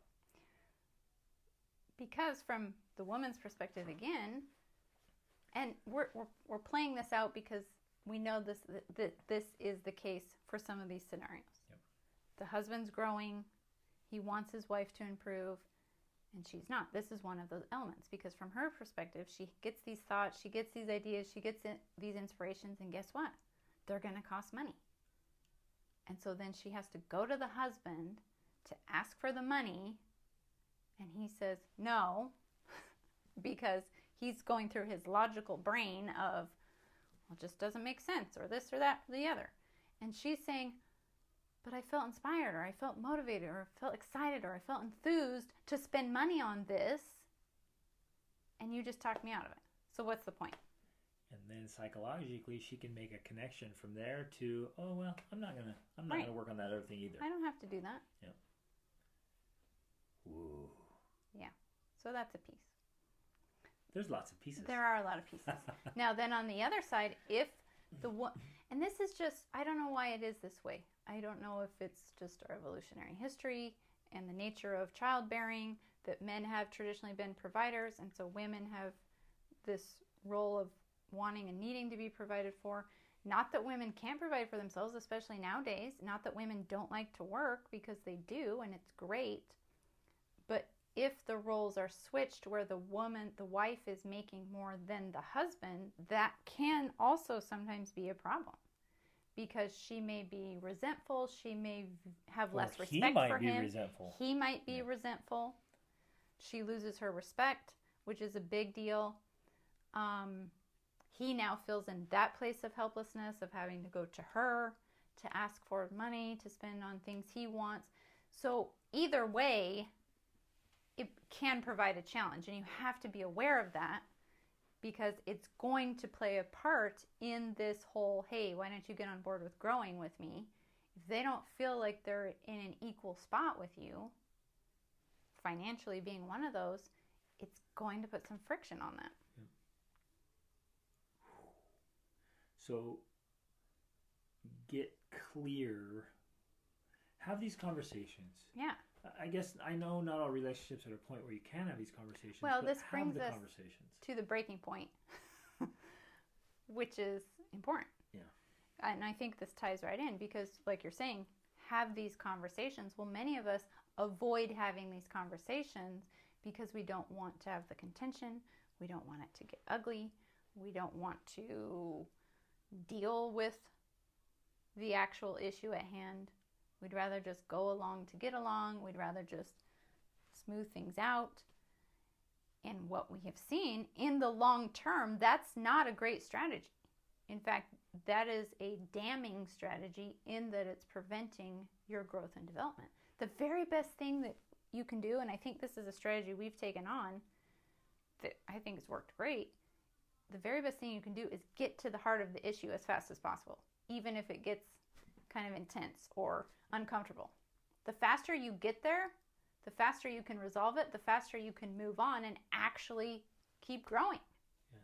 Because from the woman's perspective again, and we're playing this out because we know this is the case for some of these scenarios. Yep. The husband's growing, he wants his wife to improve, and she's not. This is one of those elements, because from her perspective, she gets these thoughts, she gets these ideas, she gets these inspirations, and guess what? They're going to cost money. And so then she has to go to the husband to ask for the money, and he says no, because he's going through his logical brain of, well, it just doesn't make sense, or this or that or the other. And she's saying, but I felt inspired, or I felt motivated, or I felt excited, or I felt enthused to spend money on this, and you just talked me out of it. So what's the point? And then psychologically, she can make a connection from there to, oh, well, I'm not gonna work on that other thing either. I don't have to do that. Yeah. Whoa. Yeah. So that's a piece. There's lots of pieces. There are a lot of pieces. Now, then on the other side, if and this is just, I don't know why it is this way. I don't know if it's just our evolutionary history and the nature of childbearing, that men have traditionally been providers, and so women have this role of wanting and needing to be provided for. Not that women can't provide for themselves, especially nowadays. Not that women don't like to work, because they do, and it's great. But if the roles are switched where the wife is making more than the husband, that can also sometimes be a problem. because she may be resentful. She may have Or less he respect might for be him. resentful. He might be resentful. She loses her respect, which is a big deal. He now feels in that place of helplessness of having to go to her to ask for money to spend on things he wants. So either way, it can provide a challenge, and you have to be aware of that because it's going to play a part in this whole, hey, why don't you get on board with growing with me? If they don't feel like they're in an equal spot with you, financially being one of those, it's going to put some friction on that. Yep. So get clear. Have these conversations. Yeah. I guess I know not all relationships are at a point where you can have these conversations. Well, but this have brings the us conversations. to the breaking point, which is important. Yeah. And I think this ties right in because, like you're saying, have these conversations. Well, many of us avoid having these conversations because we don't want to have the contention. We don't want it to get ugly. We don't want to deal with the actual issue at hand. We'd rather just go along to get along. We'd rather just smooth things out. And what we have seen in the long term, that's not a great strategy. In fact, that is a damning strategy in that it's preventing your growth and development. The very best thing that you can do, and I think this is a strategy we've taken on that I think has worked great, the very best thing you can do is get to the heart of the issue as fast as possible, even if it gets kind of intense or uncomfortable. The faster you get there, the faster you can resolve it, the faster you can move on and actually keep growing. Yes.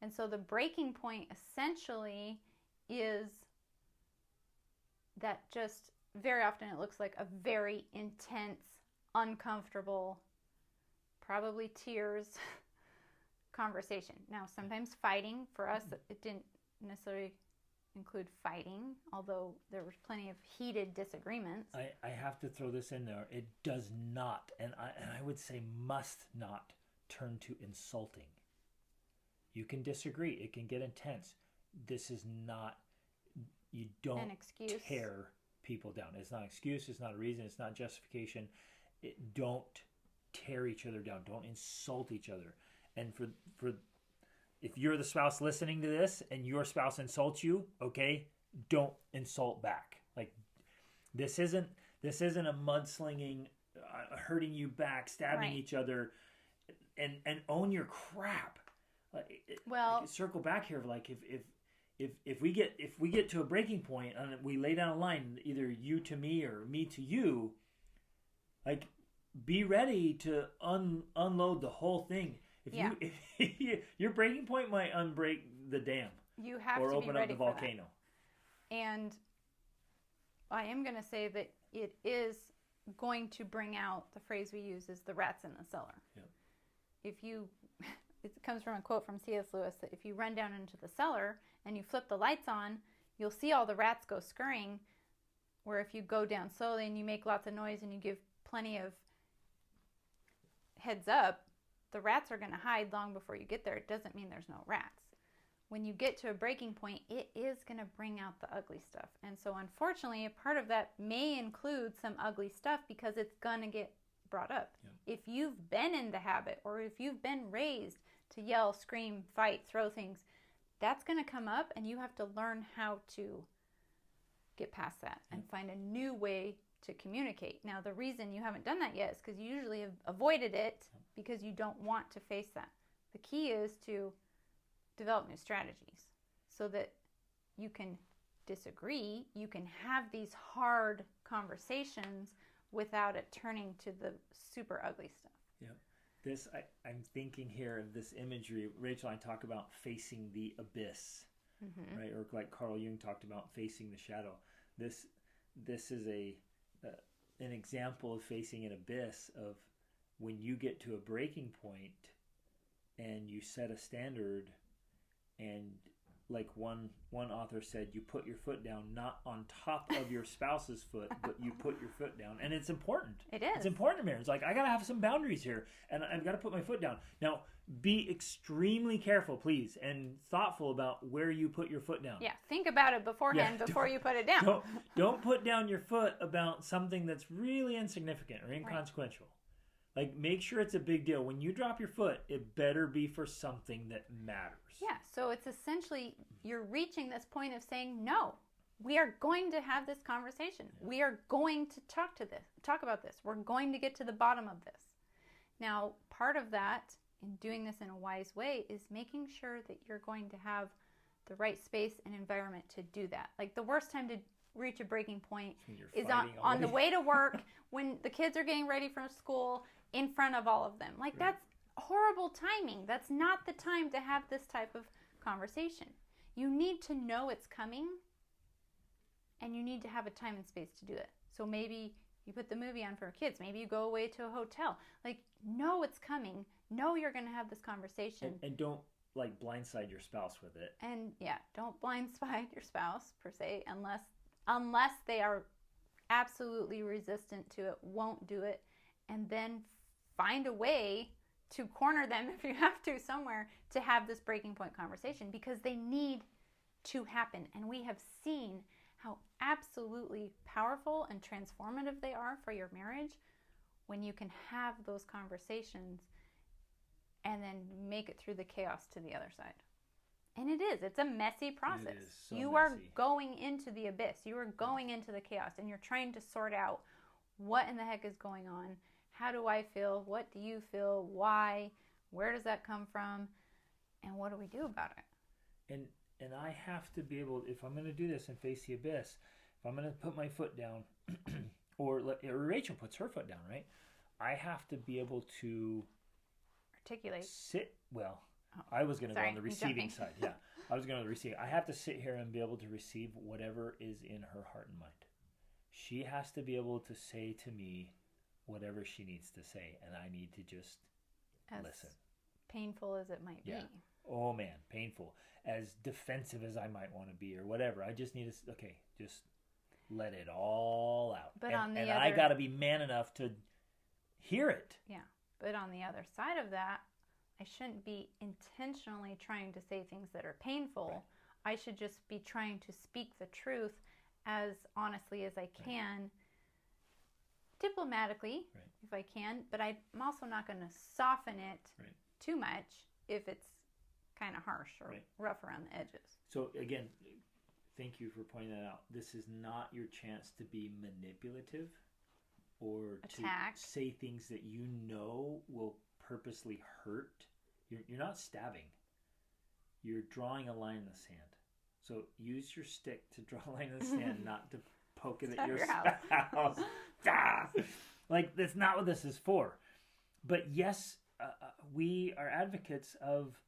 And so the breaking point essentially is that just very often it looks like a very intense, uncomfortable, probably tears conversation. Now, sometimes fighting, for us, it didn't necessarily include fighting, although there was plenty of heated disagreements. I have to throw this in there. It does not, and I would say must not, turn to insulting. You can disagree. It can get intense. This is not, you don't An excuse. tear people down. It's not an excuse. It's not a reason. It's not justification. Don't tear each other down. Don't insult each other. And for if you're the spouse listening to this and your spouse insults you, okay, don't insult back. Like this isn't a mudslinging, hurting you back, stabbing each other, and own your crap. Well, circle back here. Like if we get to a breaking point and we lay down a line, either you to me or me to you, like be ready to unload the whole thing. If your breaking point might unbreak the dam. You have or to open be ready up the for volcano. That. And I am going to say that it is going to bring out the phrase we use is the rats in the cellar. Yep. It comes from a quote from C.S. Lewis that if you run down into the cellar and you flip the lights on, you'll see all the rats go scurrying. Where if you go down slowly and you make lots of noise and you give plenty of heads up, the rats are going to hide long before you get there. It doesn't mean there's no rats. When you get to a breaking point, it is going to bring out the ugly stuff. And so unfortunately, a part of that may include some ugly stuff because it's going to get brought up. Yeah. If you've been in the habit or if you've been raised to yell, scream, fight, throw things, that's going to come up and you have to learn how to get past that and find a new way to communicate. Now, the reason you haven't done that yet is because you usually have avoided it because you don't want to face that. The key is to develop new strategies so that you can disagree, you can have these hard conversations without it turning to the super ugly stuff. Yeah. I'm thinking here of this imagery. Rachel and I talk about facing the abyss, right? Or like Carl Jung talked about facing the shadow. This is an example of facing an abyss of when you get to a breaking point and you set a standard and like one author said, you put your foot down not on top of your spouse's foot, but you put your foot down. And it's important. It is. It's important in marriage. Like, I got to have some boundaries here, and I've got to put my foot down. Now, be extremely careful, please, and thoughtful about where you put your foot down. Yeah, think about it beforehand before you put it down. Don't put down your foot about something that's really insignificant or inconsequential. Right. Like, make sure it's a big deal. When you drop your foot, it better be for something that matters. Yeah, so it's essentially, you're reaching this point of saying, no, we are going to have this conversation. Yeah. We are going to talk about this. We're going to get to the bottom of this. Now, part of that, in doing this in a wise way, is making sure that you're going to have the right space and environment to do that. Like, the worst time to reach a breaking point is on the way to work, when the kids are getting ready for school, in front of all of them. Like, right. That's horrible timing. That's not the time to have this type of conversation. You need to know it's coming, and you need to have a time and space to do it. So maybe you put the movie on for kids. Maybe you go away to a hotel. Like, know it's coming. Know you're going to have this conversation. And don't, like, blindside your spouse with it. And, yeah, don't blindside your spouse, per se, unless they are absolutely resistant to it, won't do it, and then find a way to corner them, if you have to, somewhere, to have this breaking point conversation, because they need to happen. And we have seen how absolutely powerful and transformative they are for your marriage when you can have those conversations and then make it through the chaos to the other side. And it's a messy process. It is so you messy. Are going into the abyss. You are going into the chaos, and you're trying to sort out what in the heck is going on. How do I feel? What do you feel? Why? Where does that come from? And what do we do about it? And I have to be able, if I'm going to do this and face the abyss, if I'm going to put my foot down, or Rachel puts her foot down, right? I have to be able to articulate. I was going to go on the receiving side. Yeah, I was going to receive. I have to sit here and be able to receive whatever is in her heart and mind. She has to be able to say to me whatever she needs to say, and I need to just listen. Painful as it might be. Oh man, painful. As defensive as I might want to be, or whatever. I just need to just let it all out. But I got to be man enough to hear it. Yeah, but on the other side of that, I shouldn't be intentionally trying to say things that are painful. Right. I should just be trying to speak the truth as honestly as I can. Right. Diplomatically, right. If I can, but I'm also not going to soften it right. too much if it's kind of harsh or right. rough around the edges. So again, thank you for pointing that out. This is not your chance to be manipulative or attack. To say things that you know will purposely hurt. You're not stabbing. You're drawing a line in the sand. So use your stick to draw a line in the sand, not to poke it at your spouse. Like, that's not what this is for. But yes, we are advocates of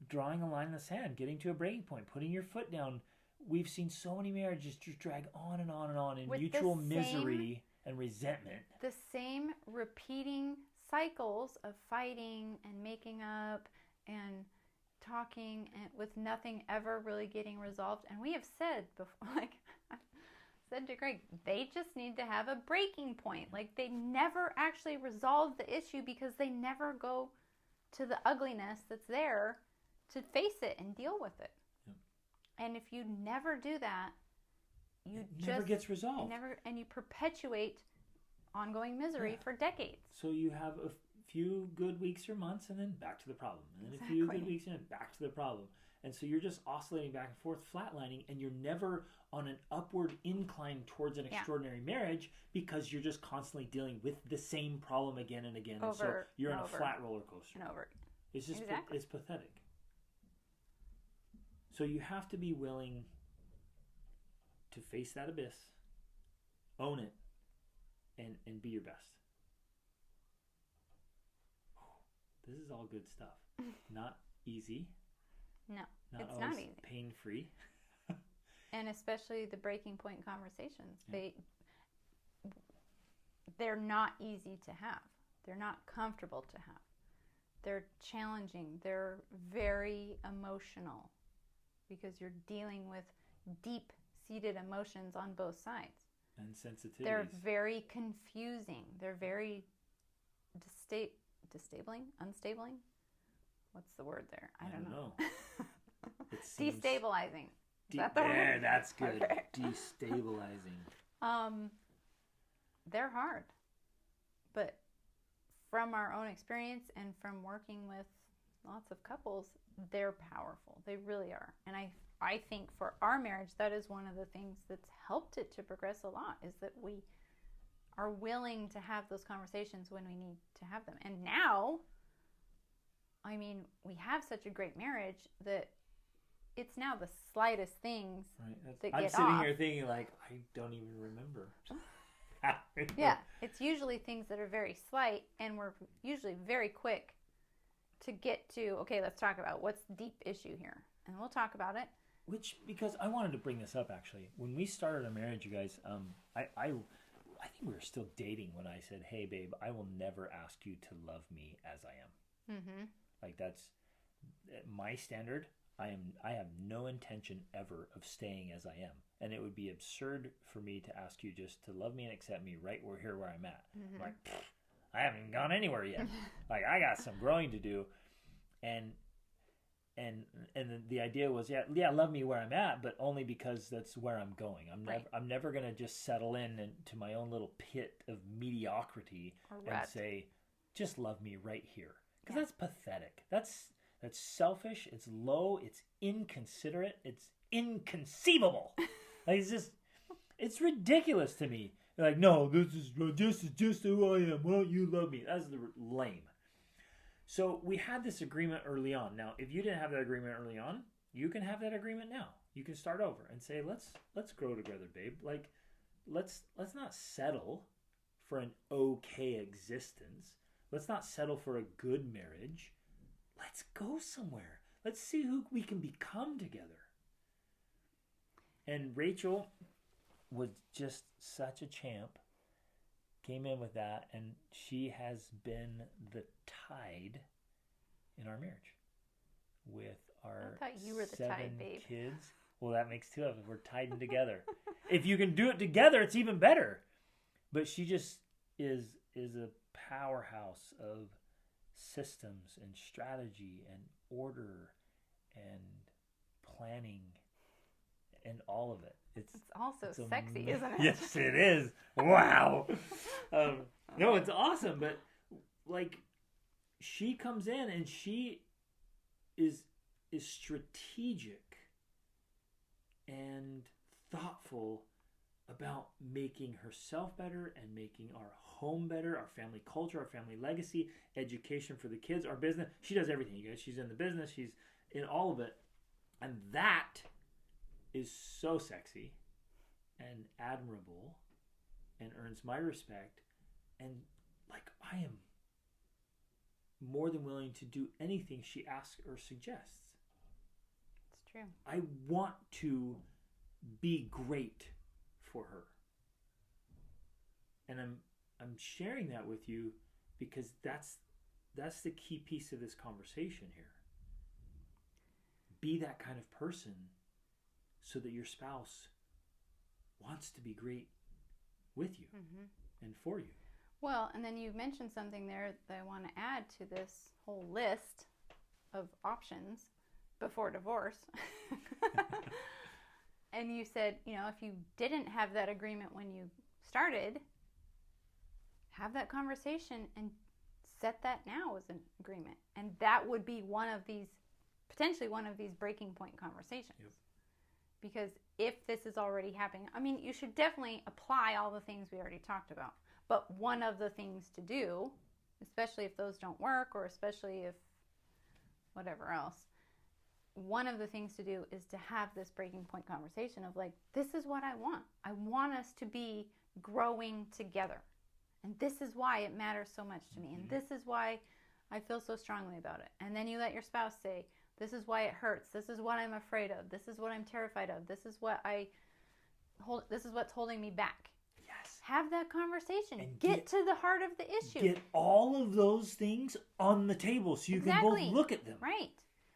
drawing a line in the sand, getting to a breaking point, putting your foot down. We've seen so many marriages just drag on and on and on in mutual misery and resentment. The same repeating cycles of fighting and making up and talking and with nothing ever really getting resolved. And we have said before, like I said to Greg, they just need to have a breaking point. Like, they never actually resolve the issue because they never go to the ugliness that's there to face it and deal with it. Yep. And if you never do that, it never gets resolved. And you perpetuate ongoing misery for decades. So you have a few good weeks or months, and then back to the problem, and then a few good weeks, and then back to the problem. And so you're just oscillating back and forth, flatlining, and you're never on an upward incline towards an extraordinary marriage because you're just constantly dealing with the same problem again and again. And so you're in a flat roller coaster. And over. It's just it's pathetic. So you have to be willing to face that abyss, own it, and be your best. This is all good stuff. Not easy. No, it's not easy. Pain-free. And especially the breaking point conversations. Yeah. They're not easy to have. They're not comfortable to have. They're challenging. They're very emotional. because you're dealing with deep-seated emotions on both sides. And sensitivities. They're very confusing. They're very unstabling. What's the word there? I don't know. It seems destabilizing. Is that the word? That's good. Okay. Destabilizing. They're hard. But from our own experience and from working with lots of couples, they're powerful. They really are. And I think for our marriage, that is one of the things that's helped it to progress a lot, is that we are willing to have those conversations when we need to have them. And now, I mean, we have such a great marriage that it's now the slightest things that I'm get sitting off. here thinking, like, I don't even remember. Yeah, it's usually things that are very slight, and we're usually very quick to get to, okay, let's talk about what's the deep issue here. And we'll talk about it. Because I wanted to bring this up, actually. When we started our marriage, you guys, I think we were still dating when I said, hey, babe, I will never ask you to love me as I am. Mm-hmm. Like, that's my standard. I have no intention ever of staying as I am. And it would be absurd for me to ask you just to love me and accept me right where I'm at. Mm-hmm. Like, I haven't gone anywhere yet. Like, I got some growing to do. And the idea was, yeah, love me where I'm at, but only because that's where I'm going. I'm never going to just settle into my own little pit of mediocrity and say, just love me right here. Because that's pathetic. That's selfish. It's low. It's inconsiderate. It's inconceivable. Like, it's ridiculous to me. They're like, no, this is just who I am. Why don't you love me? That's lame. So we had this agreement early on. Now, if you didn't have that agreement early on, you can have that agreement now. You can start over and say, let's grow together, babe. Like, let's not settle for an okay existence. Let's not settle for a good marriage. Let's go somewhere. Let's see who we can become together. And Rachel was just such a champ. Came in with that, and she has been the tide in our marriage with our I thought you were the 7 tide, babe. kids. Well, that makes 2 of us. We're tied in together. If you can do it together, it's even better. But she just is a powerhouse of systems and strategy and order and planning and all of it. It's also sexy, isn't it? Yes, it is. Wow. No, it's awesome. But like, she comes in and she is strategic and thoughtful about making herself better and making our home better, our family culture, our family legacy, education for the kids, our business. She does everything, you guys. She's in the business. She's in all of it. And that is so sexy and admirable and earns my respect. And like, I am more than willing to do anything she asks or suggests. It's true. I want to be great for her. And I'm sharing that with you because that's the key piece of this conversation here. Be that kind of person so that your spouse wants to be great with you and for you. Well, and then you mentioned something there that I want to add to this whole list of options before divorce. And you said, if you didn't have that agreement when you started, have that conversation and set that now as an agreement. And that would be potentially one of these breaking point conversations. Yep. Because if this is already happening, I mean, you should definitely apply all the things we already talked about. But one of the things to do, especially if those don't work, or especially if whatever else, one of the things to do is to have this breaking point conversation of like, this is what I want. I want us to be growing together. And this is why it matters so much to me. And this is why I feel so strongly about it. And then you let your spouse say, this is why it hurts. This is what I'm afraid of. This is what I'm terrified of. This is what's holding me back. Yes. Have that conversation. And get to the heart of the issue. Get all of those things on the table so you can both look at them. Right.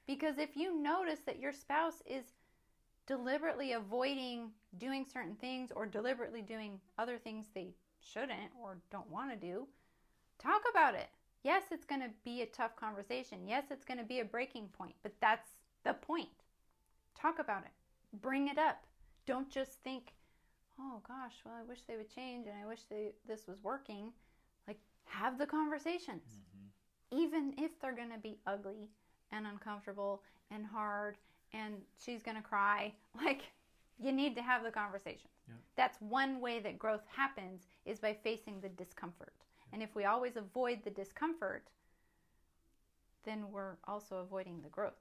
Because if you notice that your spouse is deliberately avoiding doing certain things or deliberately doing other things they shouldn't or don't want to do, talk about it. Yes, it's going to be a tough conversation. Yes, it's going to be a breaking point, but that's the point. Talk about it. Bring it up. Don't just think, oh gosh, well, I wish they would change and I wish this was working. Like, have the conversations. Even if they're going to be ugly and uncomfortable and hard and she's going to cry, like, you need to have the conversations. Yeah. That's one way that growth happens, is by facing the discomfort. And if we always avoid the discomfort, then we're also avoiding the growth.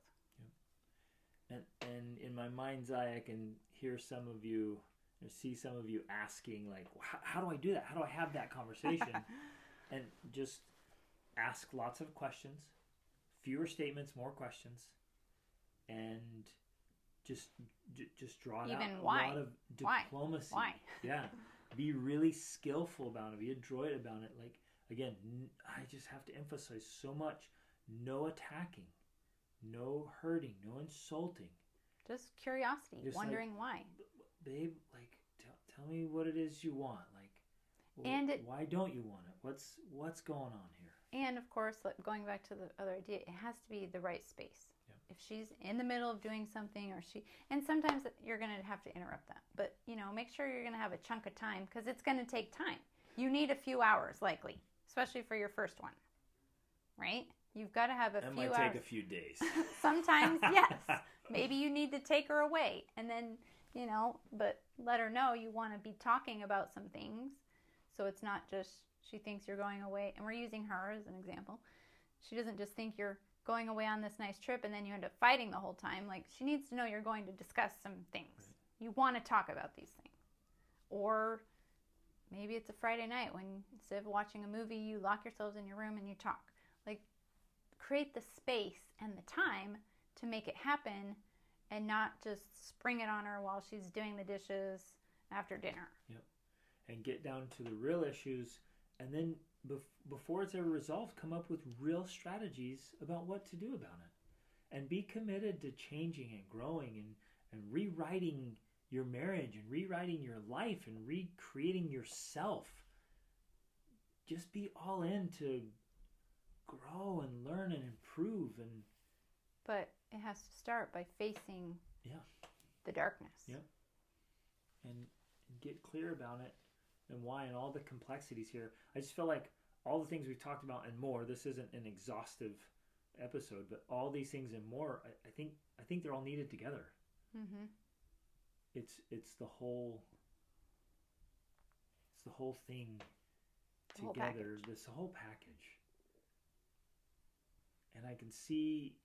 And in my mind's eye, I can hear some of you, or see some of you asking, like, how do I do that? How do I have that conversation? And just ask lots of questions, fewer statements, more questions, and just draw it out. Even why? A lot of diplomacy. Why? Yeah. Be really skillful about it. Be adroit about it. Like, again, I just have to emphasize so much. No attacking. No hurting. No insulting. Just curiosity. Just wondering, like, why. Babe, like, tell me what it is you want. Like, why don't you want it? What's going on here? And, of course, going back to the other idea, it has to be the right space. Yep. If she's in the middle of doing something, and sometimes you're going to have to interrupt that. But, make sure you're going to have a chunk of time, because it's going to take time. You need a few hours, likely, especially for your first one, right? You've got to have a few hours. It might take a few days. Sometimes, yes. Maybe you need to take her away, and then, but let her know you want to be talking about some things. So it's not just she thinks you're going away, and we're using her as an example. She doesn't just think you're going away on this nice trip and then you end up fighting the whole time. Like, she needs to know you're going to discuss some things. Right. You want to talk about these things. Or maybe it's a Friday night when instead of watching a movie, you lock yourselves in your room and you talk. Like, create the space and the time to make it happen and not just spring it on her while she's doing the dishes after dinner. Yep. And get down to the real issues, and then before it's ever resolved, come up with real strategies about what to do about it. And be committed to changing and growing and rewriting your marriage and rewriting your life and recreating yourself. Just be all in to grow and learn and improve. But it has to start by facing the darkness. Yeah. And get clear about it and why, and all the complexities here. I just feel like all the things we've talked about and more, this isn't an exhaustive episode, but all these things and more, I think they're all needed together. Mm-hmm. It's the whole thing together, this whole package. And I can see,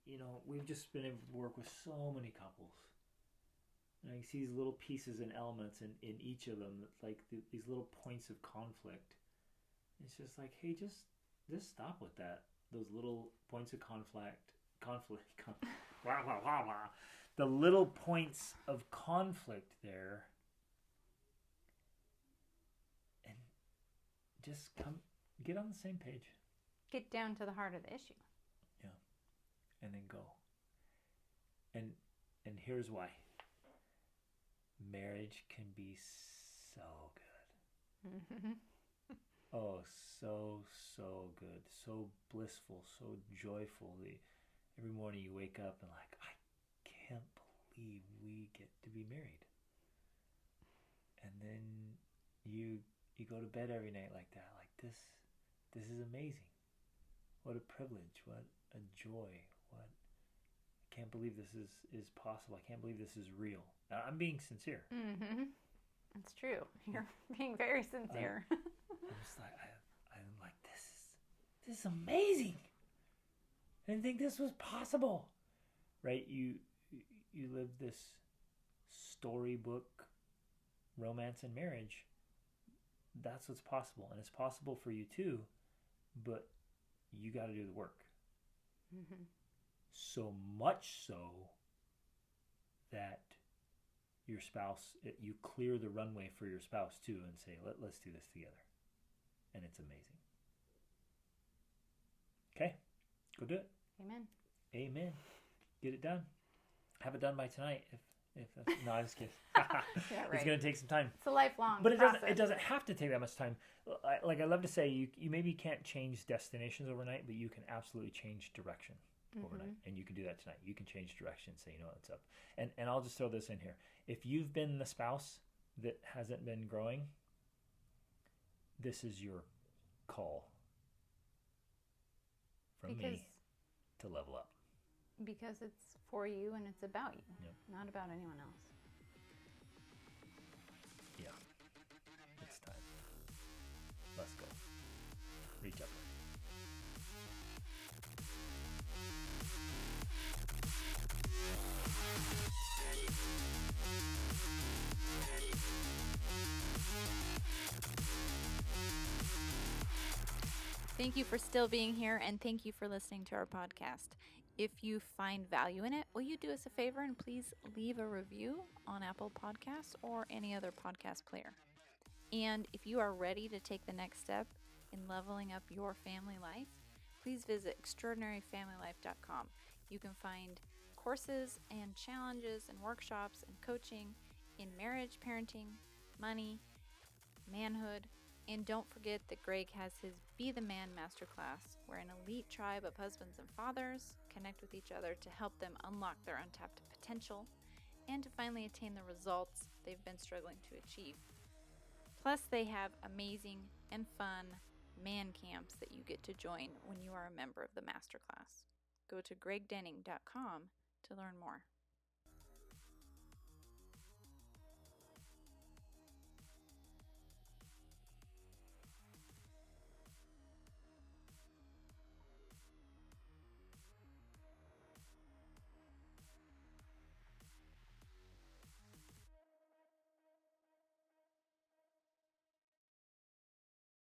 we've just been able to work with so many couples. And I see these little pieces and elements in each of them, like these little points of conflict. It's just like, hey, just stop with that. Those little points of conflict. Wah, wah, wah, wah. The little points of conflict there. And just get on the same page. Get down to the heart of the issue. Yeah. And then go. And here's why. Marriage can be so good. Mm-hmm. Oh, so good. So blissful, so joyful. Every morning you wake up and like, I can't believe we get to be married. And then you go to bed every night like that. Like, this is amazing. What a privilege. What a joy. I can't believe this is possible. I can't believe this is real. Now, I'm being sincere. Mm-hmm. That's true. You're being very sincere. I'm just like, I'm like, this is amazing. I didn't think this was possible. Right? You live this storybook romance and marriage. That's what's possible. And it's possible for you too, but you got to do the work. Mm-hmm. So much so that your spouse, you clear the runway for your spouse too and say, let's do this together. And it's amazing. Okay, go do it. Amen. Amen. Get it done. Have it done by tonight If that's, no, I just kidding. Yeah, right. It's going to take some time. It's a lifelong But process. it doesn't have to take that much time. Like I love to say, you maybe can't change destinations overnight, but you can absolutely change direction overnight, and you can do that tonight. You can change direction, say, you know, what's up. And I'll just throw this in here. If you've been the spouse that hasn't been growing, this is your call from me to level up. Because it's for you and it's about you, Yep. not about anyone else. Yeah, it's time. Let's go. Reach up. Thank you for still being here, and thank you for listening to our podcast. If you find value in it, will you do us a favor and please leave a review on Apple Podcasts or any other podcast player? And if you are ready to take the next step in leveling up your family life, please visit extraordinaryfamilylife.com. You can find courses and challenges and workshops and coaching in marriage, parenting, money, manhood, and don't forget that Greg has his Be the Man Masterclass, where an elite tribe of husbands and fathers connect with each other to help them unlock their untapped potential and to finally attain the results they've been struggling to achieve. Plus, they have amazing and fun man camps that you get to join when you are a member of the masterclass. Go to gregdenning.com to learn more.